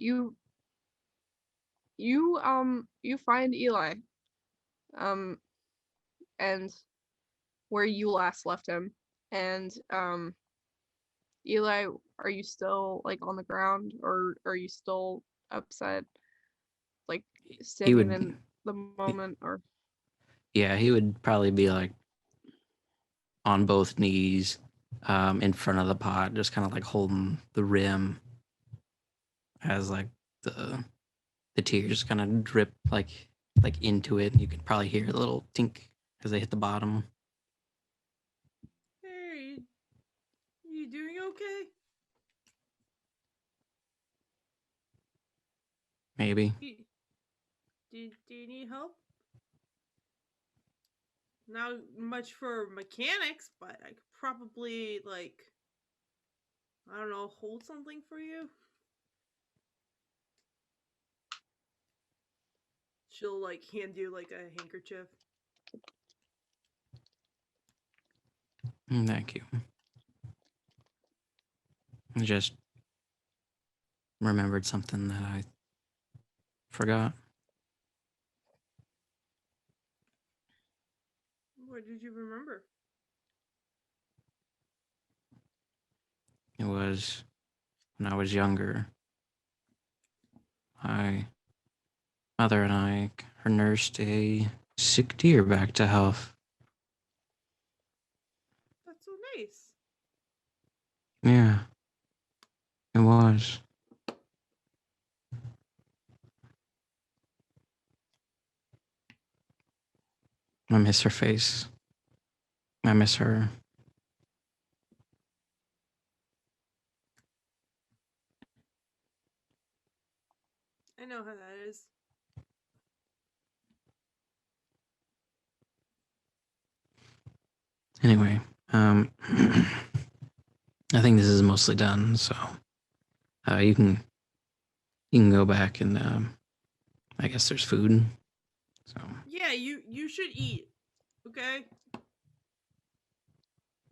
you find Eli, and where you last left him, and Eli, are you still like on the ground, or are you still upset, like sitting would- in the moment, or yeah, he would probably be like on both knees, in front of the pot, just kind of like holding the rim as like the tears kind of drip like into it. You can probably hear a little tink as they hit the bottom. Hey, you doing okay? Maybe. Do you need help? Not much for mechanics, but I could probably, like, I don't know, hold something for you? She'll, like, hand you, like, a handkerchief. Thank you. I just remembered something that I forgot. What did you remember? It was when I was younger. My mother and I nursed a sick deer back to health. That's so nice. Yeah, it was. I miss her face. I miss her. I know how that is. Anyway, I think this is mostly done, so you can go back and I guess there's food. So Yeah, you should eat. Okay?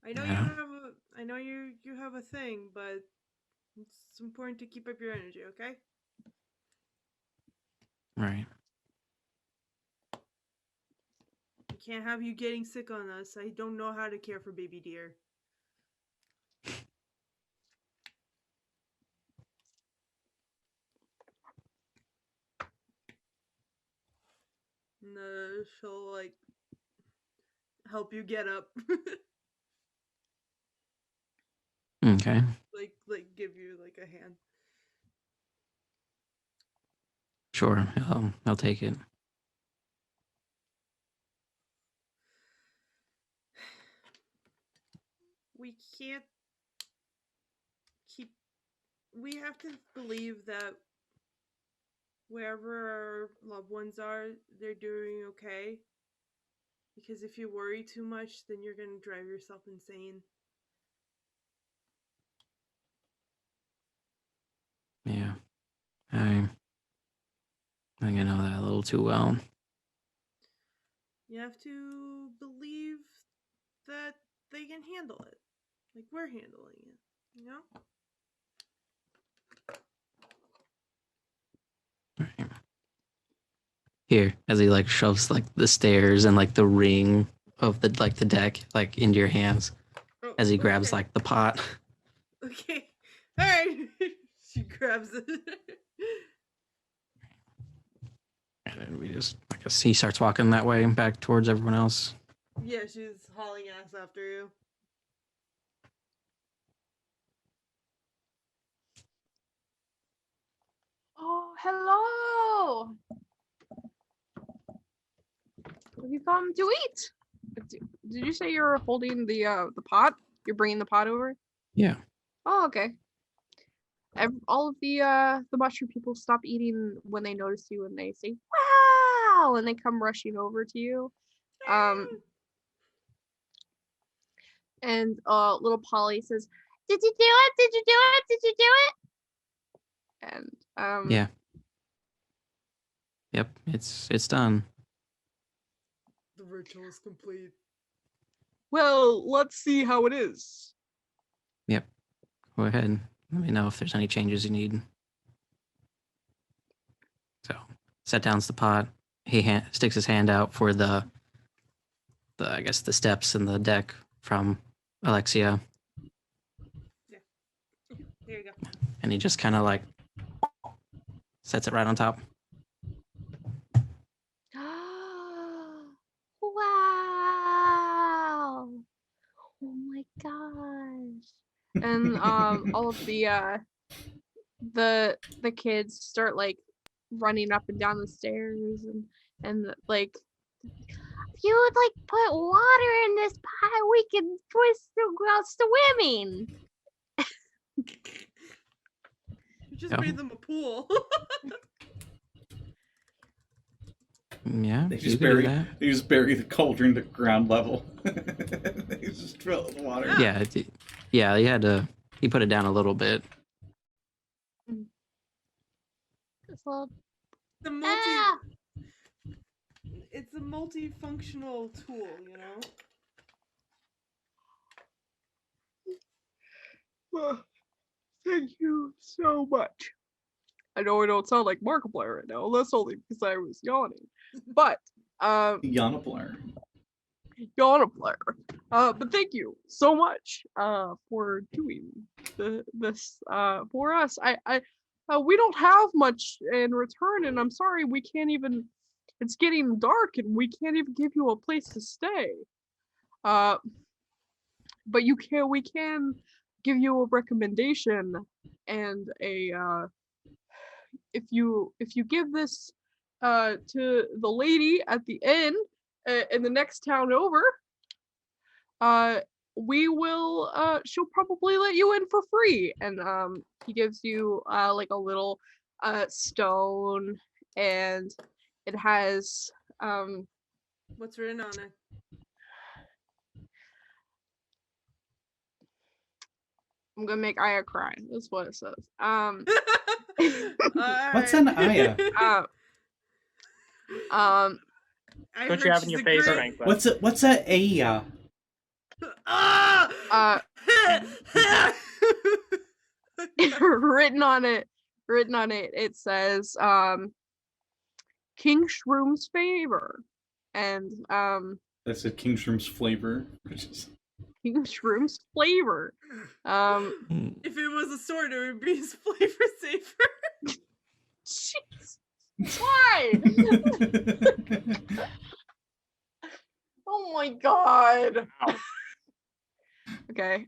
I know Yeah. I know you have a thing, but it's important to keep up your energy, okay? Right. I can't have you getting sick on us. I don't know how to care for baby deer. No, she'll like help you get up. Okay. like give you like a hand. Sure. I'll take it. We can't keep we have to believe that wherever our loved ones are, they're doing okay. Because if you worry too much, then you're gonna drive yourself insane. Yeah. I think I know that a little too well. You have to believe that they can handle it. Like we're handling it, you know? Right. Here, as he like shoves like the stairs and like the ring of the deck like into your hands Oh, as he grabs okay. like the pot. Okay. Alright. She grabs it. And then we just, I guess he starts walking that way back towards everyone else. Yeah, she's hauling ass after you. Oh, hello. Have you come to eat? Did you say you're holding the pot? You're bringing the pot over? Yeah. Oh, okay. All of the mushroom people stop eating when they notice you and they say wow and they come rushing over to you. And little Polly says, "Did you do it? Did you do it? Did you do it?" And Yeah. Yep. It's done. The ritual is complete. well, let's see how it is. Yep. Go ahead. Let me know if there's any changes you need. So set down the pot. He sticks his hand out for the I guess the steps and the deck from Alexia, Here you go. and he just kind of like sets it right on top. Wow! Oh my god! and all of the kids start like running up and down the stairs, and like, if you would like put water in this pot, we can twist to go out swimming. You just Yeah. made them a pool. Yeah, They you just could do bury that. they just bury the cauldron to ground level. They just fill it with water. Yeah, yeah. He put it down a little bit. So, the ah! It's a multifunctional tool, you know. Well, thank you so much. I know I don't sound like Markiplier right now. That's only because I was yawning. But Yanapler. Yawniplier. But thank you so much for doing this for us. We don't have much in return, and I'm sorry we can't even. It's getting dark, and we can't even give you a place to stay. But we can give you a recommendation and a if you give this to the lady at the inn in the next town over, we will she'll probably let you in for free. And he gives you like a little stone, and it has What's written on it? I'm gonna make Aya cry. That's what it says. What's an Aya? I Don't heard you have in she's your a face, great- Franklin? What's a Aya? Ah! written on it, it says King Shroom's favor. And That's a King Shroom's flavor. King Shroom's flavor. Hmm. If it was a sword, it would be his flavor saver. Jeez. Why? Oh my god. Ow. Okay.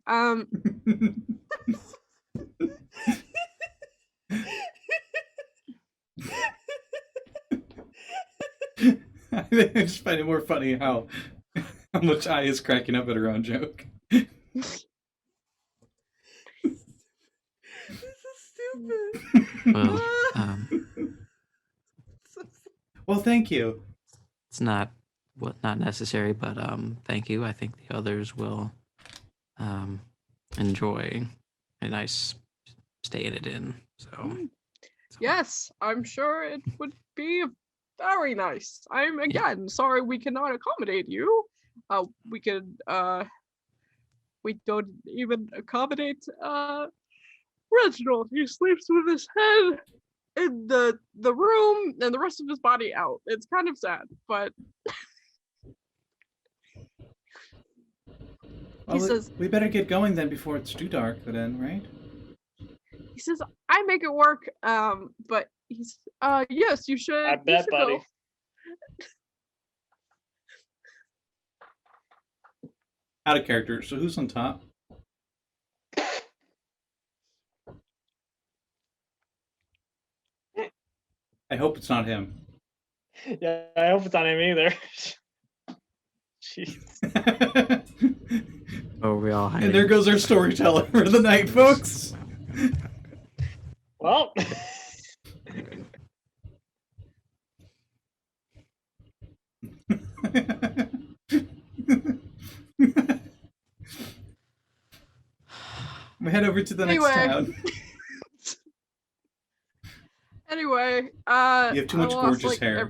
I just find it more funny how much Aya is cracking up at her own joke. This is stupid. Well, Well, thank you. it's not necessary, but thank you. I think the others will enjoy a nice stay in it in. So Yes, I'm sure it would be very nice. I'm again sorry we cannot accommodate you. We don't even accommodate Reginald. He sleeps with his head in the room and the rest of his body out. It's kind of sad, but Well, says- we better get going then before it's too dark then, right? he says I make it work. But he's yes, you should. I you bet, should buddy. go. Out of character. So who's on top? I hope it's not him. Yeah, I hope it's not him either. Jeez. oh, we all hiding. And there goes our storyteller for the night, folks. Well, We head over to the next Anyway. town. Anyway, You have too much I lost, gorgeous like, hair.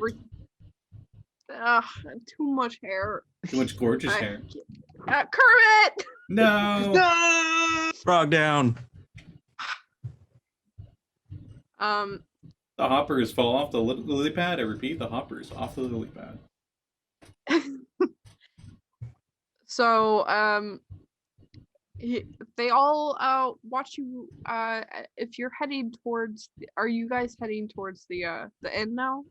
Too much hair. Too much gorgeous I- hair. Kermit! No. no! Frog down. The hopper is fall off the lily pad. I repeat, the hopper is off the lily pad. So, they all watch you. If you're heading towards, are you guys heading towards the end now?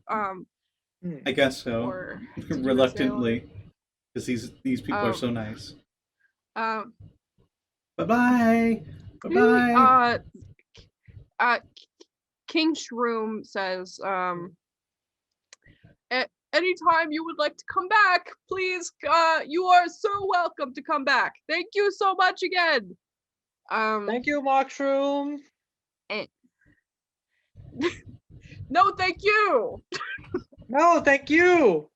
I guess so. Or did you guys say Reluctantly, because these people are Oh. so nice. Bye-bye. Bye-bye. King Shroom says, anytime you would like to come back, please, you are so welcome to come back. Thank you so much again. Thank you, Mushroom. No, thank you. No, thank you.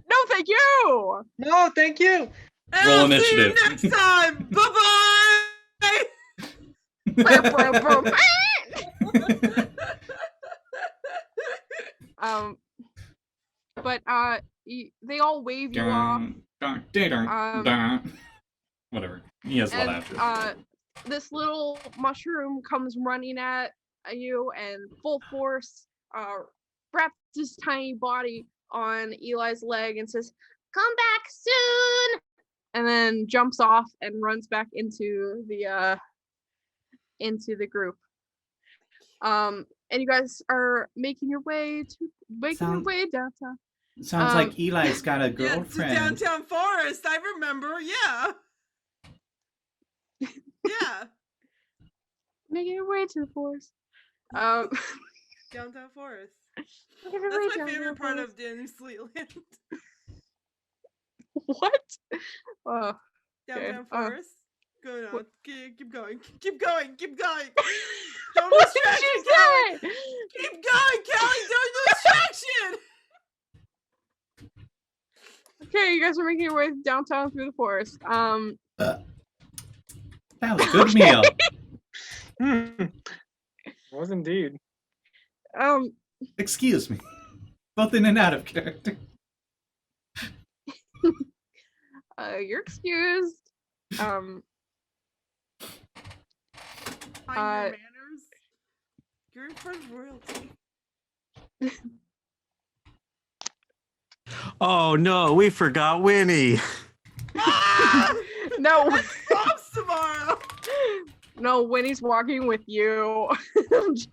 No, thank you. No, thank you. And Roll I'll initiative. see you next time. Bye-bye. But they all wave you off. Whatever. He has a lot after. This little mushroom comes running at you and full force wraps his tiny body on Eli's leg and says, "Come back soon!" and then jumps off and runs back into the group. And you guys are making your way downtown. Sounds like Eli's got a Yeah, girlfriend. to downtown Forest. I remember. Yeah. Yeah. Making your way to the forest. Downtown Forest. Making your way That's my down favorite the part forest. of Danny Sleetland. What? Oh, Downtown Okay, Forest. Going on. what- Keep going. Keep going. Keep going. Don't what did distract you me, Callie. say? Keep going, Callie. Don't distraction. Okay, you guys are making your way downtown through the forest. That was a good meal. Was indeed. Excuse me. Both in and out of character. You're excused. Mind your manners. You're in front of royalty. Oh no, we forgot Winnie. Ah! No, Props tomorrow. no, Winnie's walking with you. It's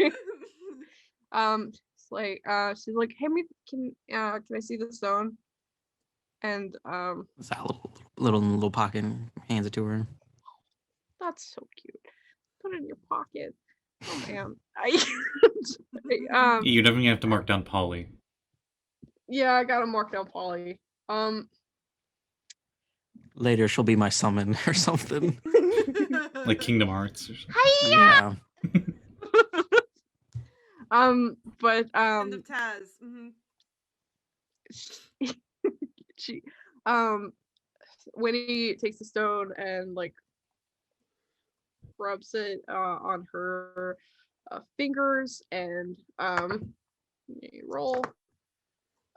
like, she's like, "Hey, can I see the stone?" And It's that little pocket, and hands it to her. that's so cute. Put it in your pocket. Oh man, You definitely have to mark down Polly. yeah, I gotta mark down Polly. Later, she'll be my summon or something. Like Kingdom Hearts or something. Yeah. But End of Taz. Mm-hmm. she Winnie takes the stone and like rubs it on her fingers and roll.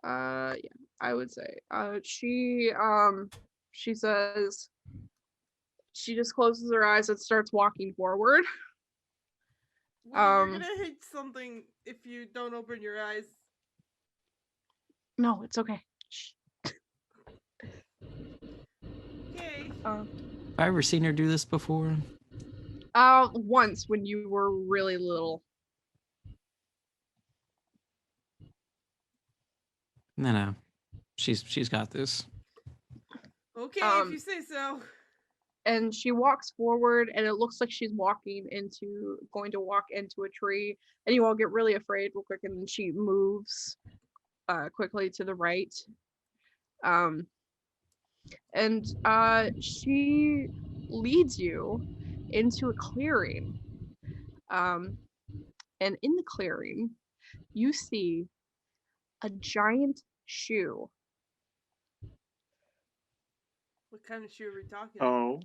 Yeah, I would say she says she just closes her eyes and starts walking forward. You're gonna hit something if you don't open your eyes. No, it's okay. Shh. Okay. Have I ever seen her do this before? Once when you were really little. No. She's got this. Okay, if you say so. And she walks forward and it looks like she's going to walk into a tree, and you all get really afraid real quick, and then she moves quickly to the right. And she leads you into a clearing. And in the clearing, you see a giant shoe. What kind of shoe are we talking? Oh.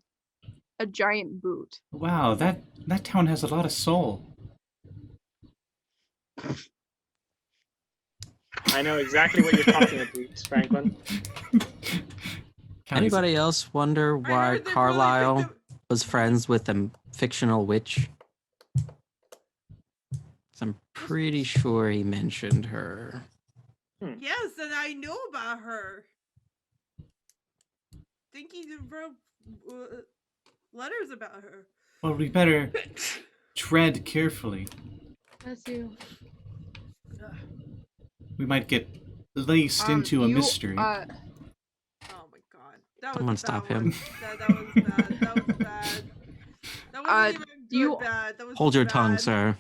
A giant boot. Wow, that town has a lot of soul. I know exactly what you're talking about, Franklin. Anybody else wonder I why heard they really Carlisle think was friends with a fictional witch? 'Cause I'm pretty sure he mentioned her. Yes, and I know about her. Think he wrote letters about her. Well, we better tread carefully. That's you. We might get laced into a mystery. Oh my god. That was Someone a bad stop one. him. That was bad. That was bad. That wasn't even good you- bad. That was Hold just your tongue, bad. sir.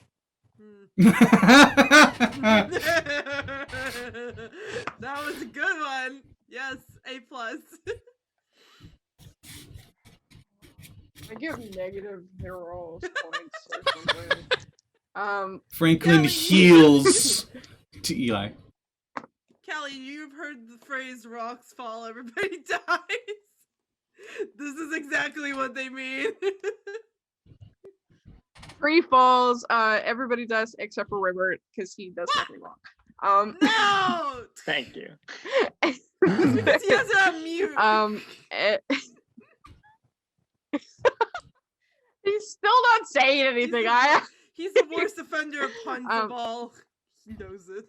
That was a good one. Yes, A+. I give negative heroes points or something. Franklin Callie, heals to Eli. Callie, you've heard the phrase "rocks fall, everybody dies." This is exactly what they mean. Free falls. Everybody does except for Ribbert because he does nothing wrong. No, Thank you. because he has it on mute. He's still not saying anything. He's the worst offender of puns of all. He knows it.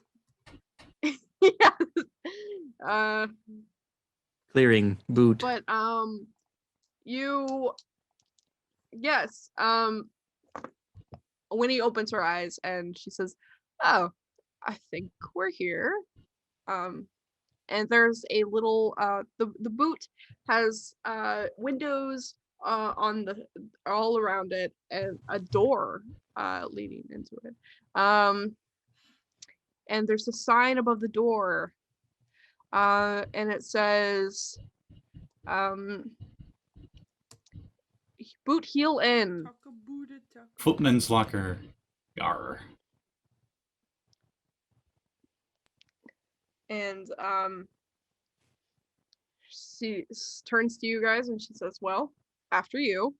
Yeah. Clearing boot. But yes. Winnie opens her eyes and she says, "Oh, I think we're here." And there's a little the boot has windows on the all around it and a door leading into it. And there's a sign above the door, and it says, "Boot heel in." Footman's locker. Yar. And she turns to you guys and she says, "Well, after you."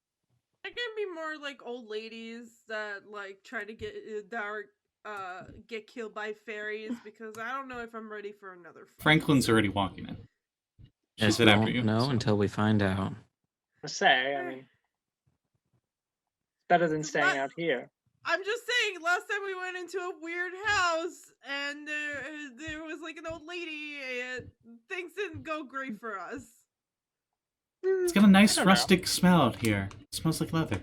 It can be more like old ladies that like try to get get killed by fairies because I don't know if I'm ready for another fight. Franklin's already walking in. She Yes, said we after won't you. know so- until we find out. I say, I mean, it's better than It's staying not- out here. I'm just saying, last time we went into a weird house and there was like an old lady and things didn't go great for us. It's got a nice I don't know. rustic smell out here. It smells like leather.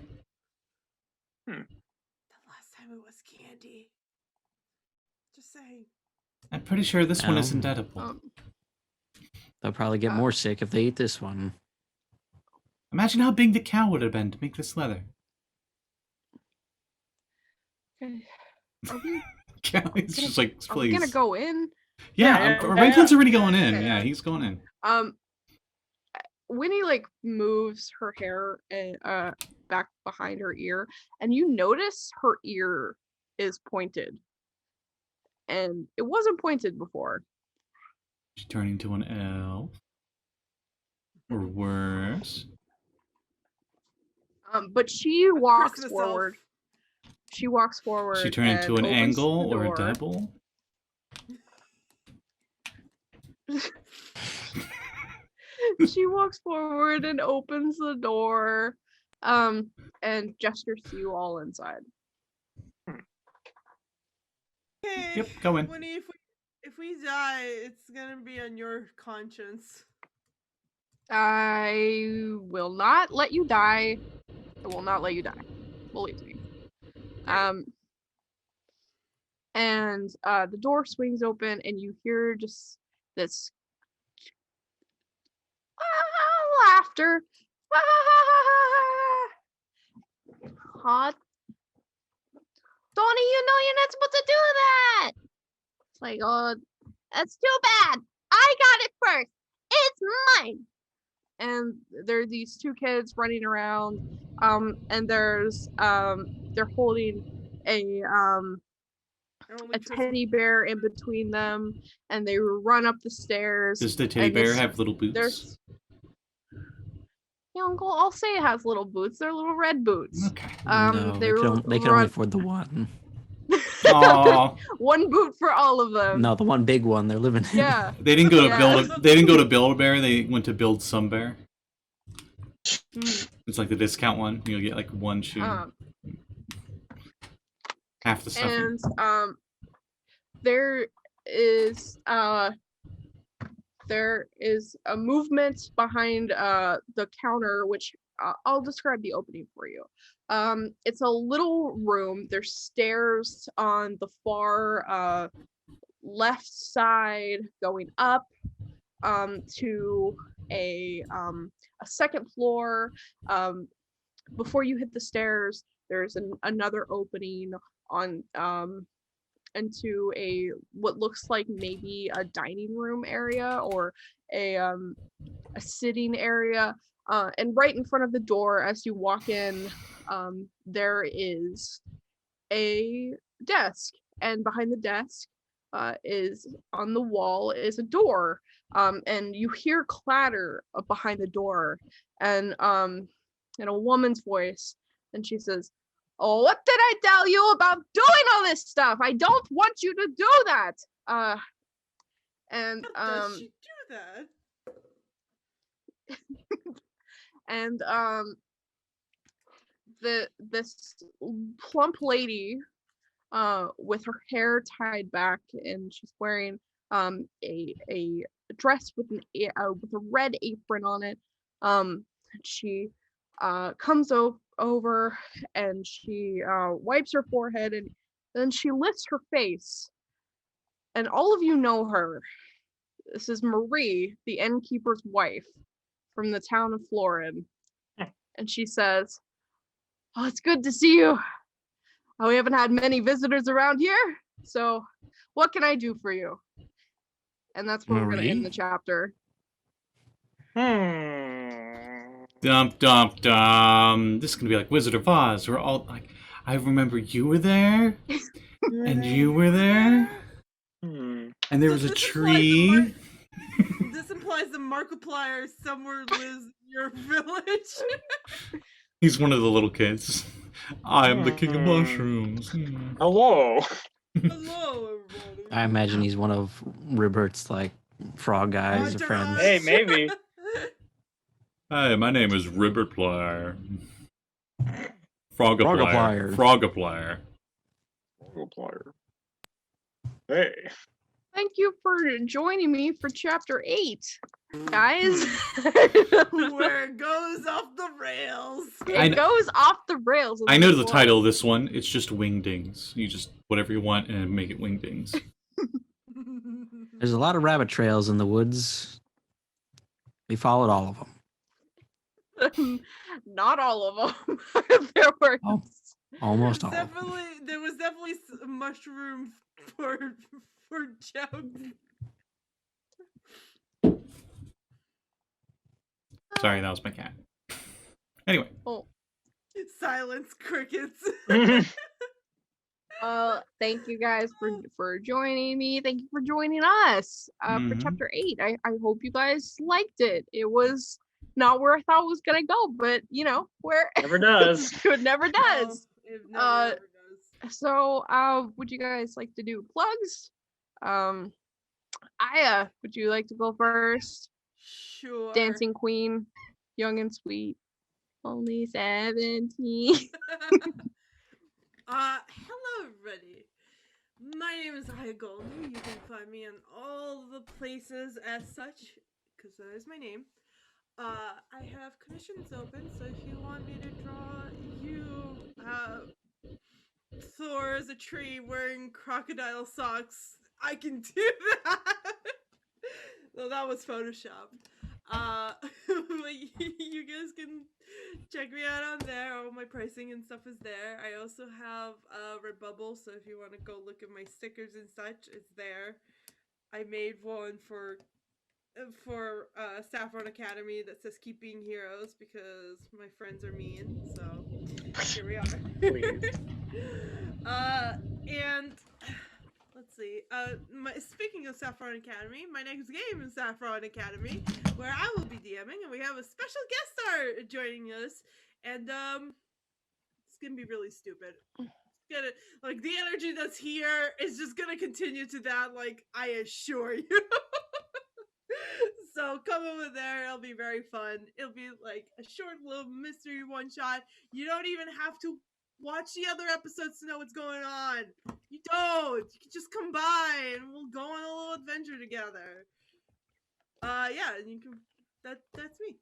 The last time it was candy. Just saying. I'm pretty sure this one No. isn't edible. They'll probably get more sick if they eat this one. Imagine how big the cow would have been to make this leather. Okay. Are we, Callie's just like, are we please. gonna go in? Yeah, Yeah, Franklin's already going in. yeah. Yeah, he's going in. Winnie like moves her hair back behind her ear, and you notice her ear is pointed, and it wasn't pointed before. She's turning into an elf. Or worse. But she walks Christmas forward. She walks forward. She turned into and an opens angle the or a door. devil. She walks forward and opens the door, and gestures to you all inside. Okay. Yep, go in. Winnie, if we die, it's gonna be on your conscience. I will not let you die. I will not let you die. Believe me. And the door swings open, and you hear just this laughter. Hot. Donnie, you know you're not supposed to do that. It's like, oh, that's too bad. I got it first. It's mine. And there are these two kids running around, and there's they're holding a teddy bear in between them, and they run up the stairs. Does the teddy and bear this- have little boots? There's yeah, Uncle, I'll say it has little boots. They're little red boots. Okay. No, they can only run- afford the one. Aw, one boot for all of them. No, the one big one they're living in. Yeah. they didn't go to Yeah. build. They didn't go to build a bear. They went to build some bear. Mm, It's like the discount one. You'll get like one shoe, half the stuffing. and there is a movement behind the counter, which I'll describe the opening for you. It's a little room. There's stairs on the far left side going up to a second floor. before you hit the stairs, there's another opening on into what looks like maybe a dining room area or a sitting area. And right in front of the door, as you walk in, there is a desk, and behind the desk is on the wall is a door, and you hear clatter behind the door, and in a woman's voice, and she says, "Oh, what did I tell you about doing all this stuff? I don't want you to do that." And How does she do that? and this plump lady with her hair tied back, and she's wearing a dress with a red apron on it. She comes over, and she wipes her forehead, and then she lifts her face, and all of you know her. This is Marie, the innkeeper's wife from the town of Florin. And she says, "Oh, it's good to see you. We haven't had many visitors around here, so what can I do for you?" And that's where we're going to end the chapter. Dum dum dum. This is gonna be like Wizard of Oz. We're all like, I remember you were there, and you were there, and there was a tree. This implies the Markiplier somewhere lives in your village. He's one of the little kids. I am the king of mushrooms. Hello. Hello, everybody. I imagine he's one of Ribbert's like frog guys or friends. Hey, maybe. Hi, my name is Ribbert Plier. Frogaplier. Frogaplier. Frogaplier. Hey. Thank you for joining me for chapter 8, guys. Where it goes off the rails. It goes off the rails. I know the title of this one. It's just Wingdings. You just whatever you want and make it Wingdings. There's a lot of rabbit trails in the woods. We followed all of them. Not all of them. There were Almost all. There was definitely mushroom for jokes. Sorry, that was my cat. Anyway. Oh. Silence, crickets. Thank you guys for joining me. Thank you for joining us for chapter 8. I hope you guys liked it. It was not where I thought it was gonna go, but you know, where never does. It never does. No, it never does. So would you guys like to do plugs? Aya, would you like to go first? Sure. Dancing Queen, young and sweet, only 17. Hello everybody. My name is Aya Golden. You can find me in all the places as such, because that is my name. I have commissions open, so if you want me to draw you Thor as a tree wearing crocodile socks, I can do that. Though that was photoshopped. You guys can check me out on there. All my pricing and stuff is there. I also have Redbubble, so if you want to go look at my stickers and such, it's there. I made one for Saffron Academy that says "Keep being heroes" because my friends are mean. So here we are. And let's see. Speaking of Saffron Academy, my next game is Saffron Academy, where I will be DMing, and we have a special guest star joining us, and it's gonna be really stupid. It's gonna, like, the energy that's here is just gonna continue to that, like, I assure you. So come over there, it'll be very fun. It'll be like a short little mystery one shot. You don't even have to watch the other episodes to know what's going on. You don't. You can just come by and we'll go on a little adventure together. Yeah, and you can. That's me.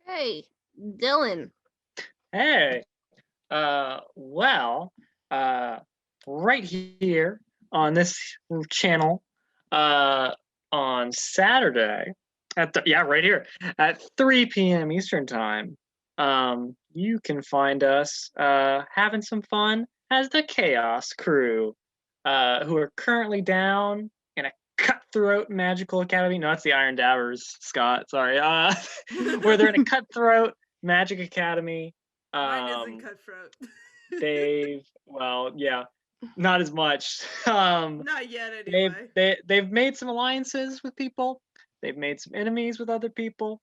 Hey, Dylan. Hey. Well, right here on this channel, on Saturday right here at 3 p.m. Eastern time, You can find us having some fun as the Chaos Crew, who are currently down in a cutthroat magical academy. No, that's the Iron Dabbers, Scott. Sorry. Where they're in a cutthroat magic academy. Mine isn't cutthroat. Yeah, not as much. Not yet, anyway. They've made some alliances with people. They've made some enemies with other people.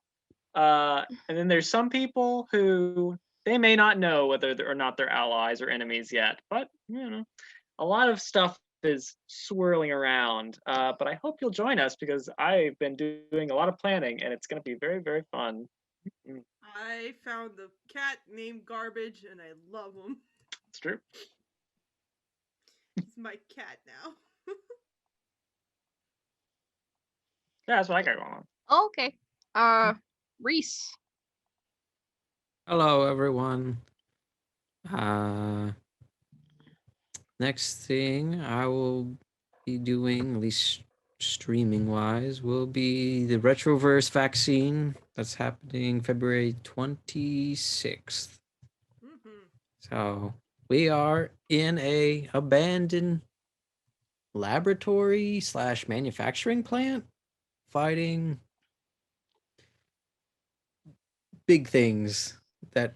And then there's some people who they may not know whether or not they're allies or enemies yet. But a lot of stuff is swirling around. But I hope you'll join us because I've been doing a lot of planning, and it's going to be very, very fun. I found the cat named Garbage, and I love him. It's true. He's my cat now. Yeah, that's what I got going on. Okay. Reese. Hello, everyone. Next thing I will be doing, at least streaming wise, will be the Retroverse vaccine that's happening February 26th. So we are in a abandoned laboratory / manufacturing plant fighting big things that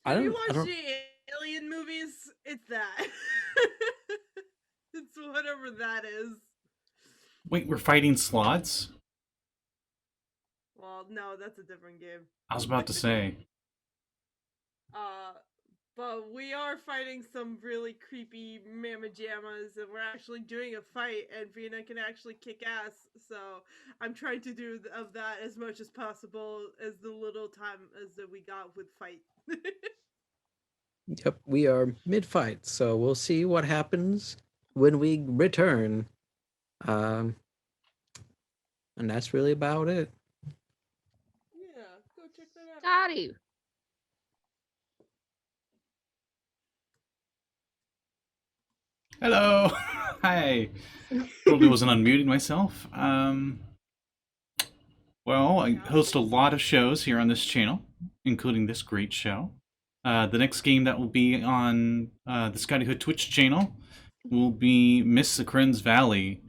Have you watched the alien movies? It's that. It's whatever that is. Wait, we're fighting slots? Well, no, that's a different game. I was about to say. But we are fighting some really creepy mamma jammas, and we're actually doing a fight, and Vina can actually kick ass. So I'm trying to do of that as much as possible as the little time as that we got with fight. Yep, we are mid-fight, so we'll see what happens when we return. And that's really about it. Yeah, go check that out. Scotty. Hello! Hi! Probably wasn't unmuting myself. Well, I host a lot of shows here on this channel, including this great show. The next game that will be on the Scotty Hood Twitch channel will be Miss Cren's Valley,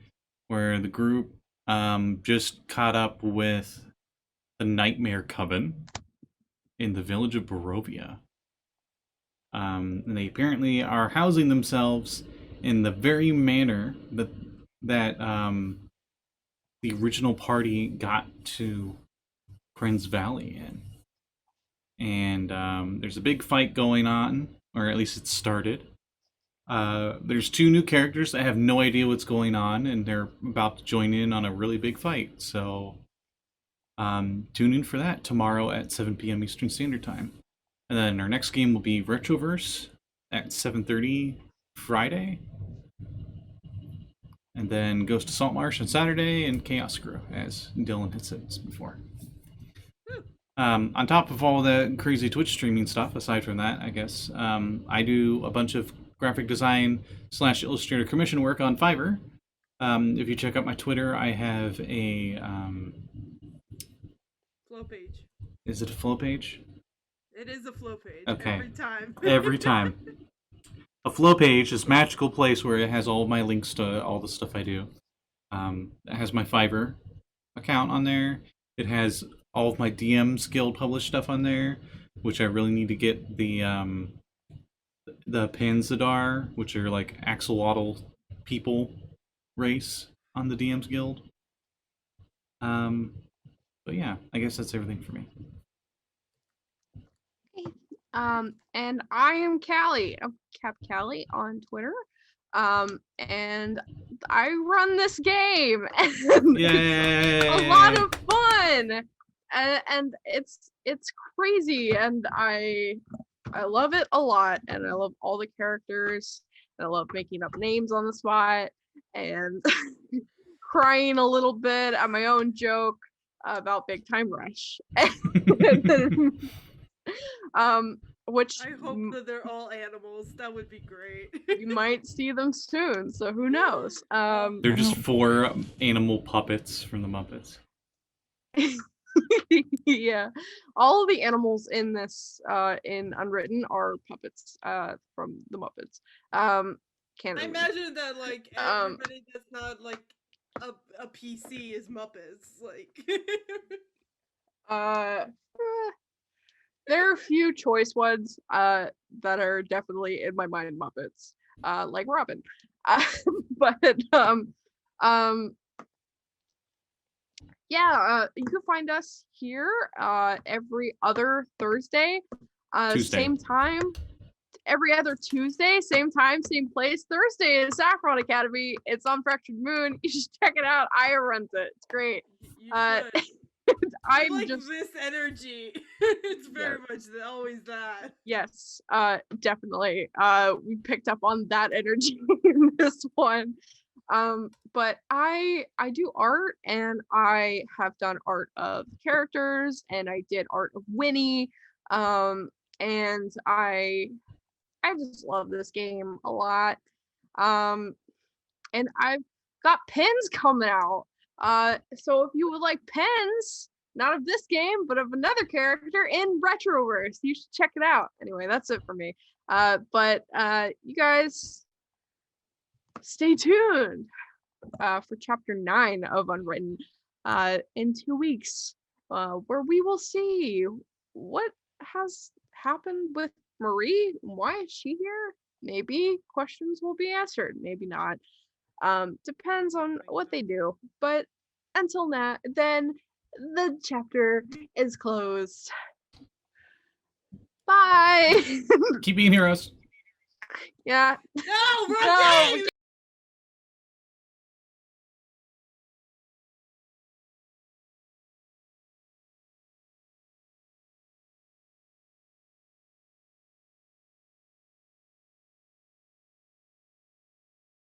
where the group just caught up with the Nightmare Coven in the village of Barovia. And they apparently are housing themselves in the very manner that the original party got to Cren's Valley in. And there's a big fight going on, or at least it started. There's 2 new characters that have no idea what's going on, and they're about to join in on a really big fight. So tune in for that tomorrow at 7 p.m. Eastern Standard Time. And then our next game will be Retroverse at 7:30 Friday. And then Ghost of Saltmarsh on Saturday, and Chaos Crew, as Dylan had said before. On top of all the crazy Twitch streaming stuff, aside from that, I guess, I do a bunch of graphic design / illustrator commission work on Fiverr. If you check out my Twitter, I have a... flow page. Is it a flow page? It is a flow page. Okay. Every time. Every time. A flow page is a magical place where it has all of my links to all the stuff I do. It has my Fiverr account on there. It has all of my DMs Guild published stuff on there, which I really need to get the Panzadar, which are like axolotl people race on the DMs Guild. But yeah, I guess that's everything for me. And I am Callie. I'm Cap Callie on Twitter. And I run this game. And Yay! it's a lot of fun. And it's crazy, and I love it a lot, and I love all the characters, and I love making up names on the spot, and crying a little bit at my own joke about Big Time Rush. Which I hope that they're all animals. That would be great. you might see them soon, so who knows? They're just 4 animal puppets from the Muppets. Yeah, all of the animals in this in Unwritten are puppets from the Muppets. Can't I imagine that like everybody that's not like a PC is Muppets. Like uh there are a few choice ones that are definitely in my mind Muppets, like Robin. But yeah, you can find us here every other Thursday, Tuesday. same time. Every other Tuesday, same time, same place. Thursday is Saffron Academy. It's on Fractured Moon. You should check it out. Aya runs it. It's great. you I'm like just this energy. It's very Yeah. much always that. yes, definitely. We picked up on that energy in this one. But I do art, and I have done art of characters, and I did art of Winnie. And I just love this game a lot. And I've got pins coming out. So if you would like pins, not of this game, but of another character in Retroverse, you should check it out. Anyway, that's it for me. But you guys stay tuned for chapter 9 of Unwritten in 2 weeks, where we will see what has happened with Marie. Why is she here? Maybe questions will be answered, maybe not. Depends on what they do. But until now, then the chapter is closed. Bye. Keep being heroes. Yeah. No, we're No, okay! we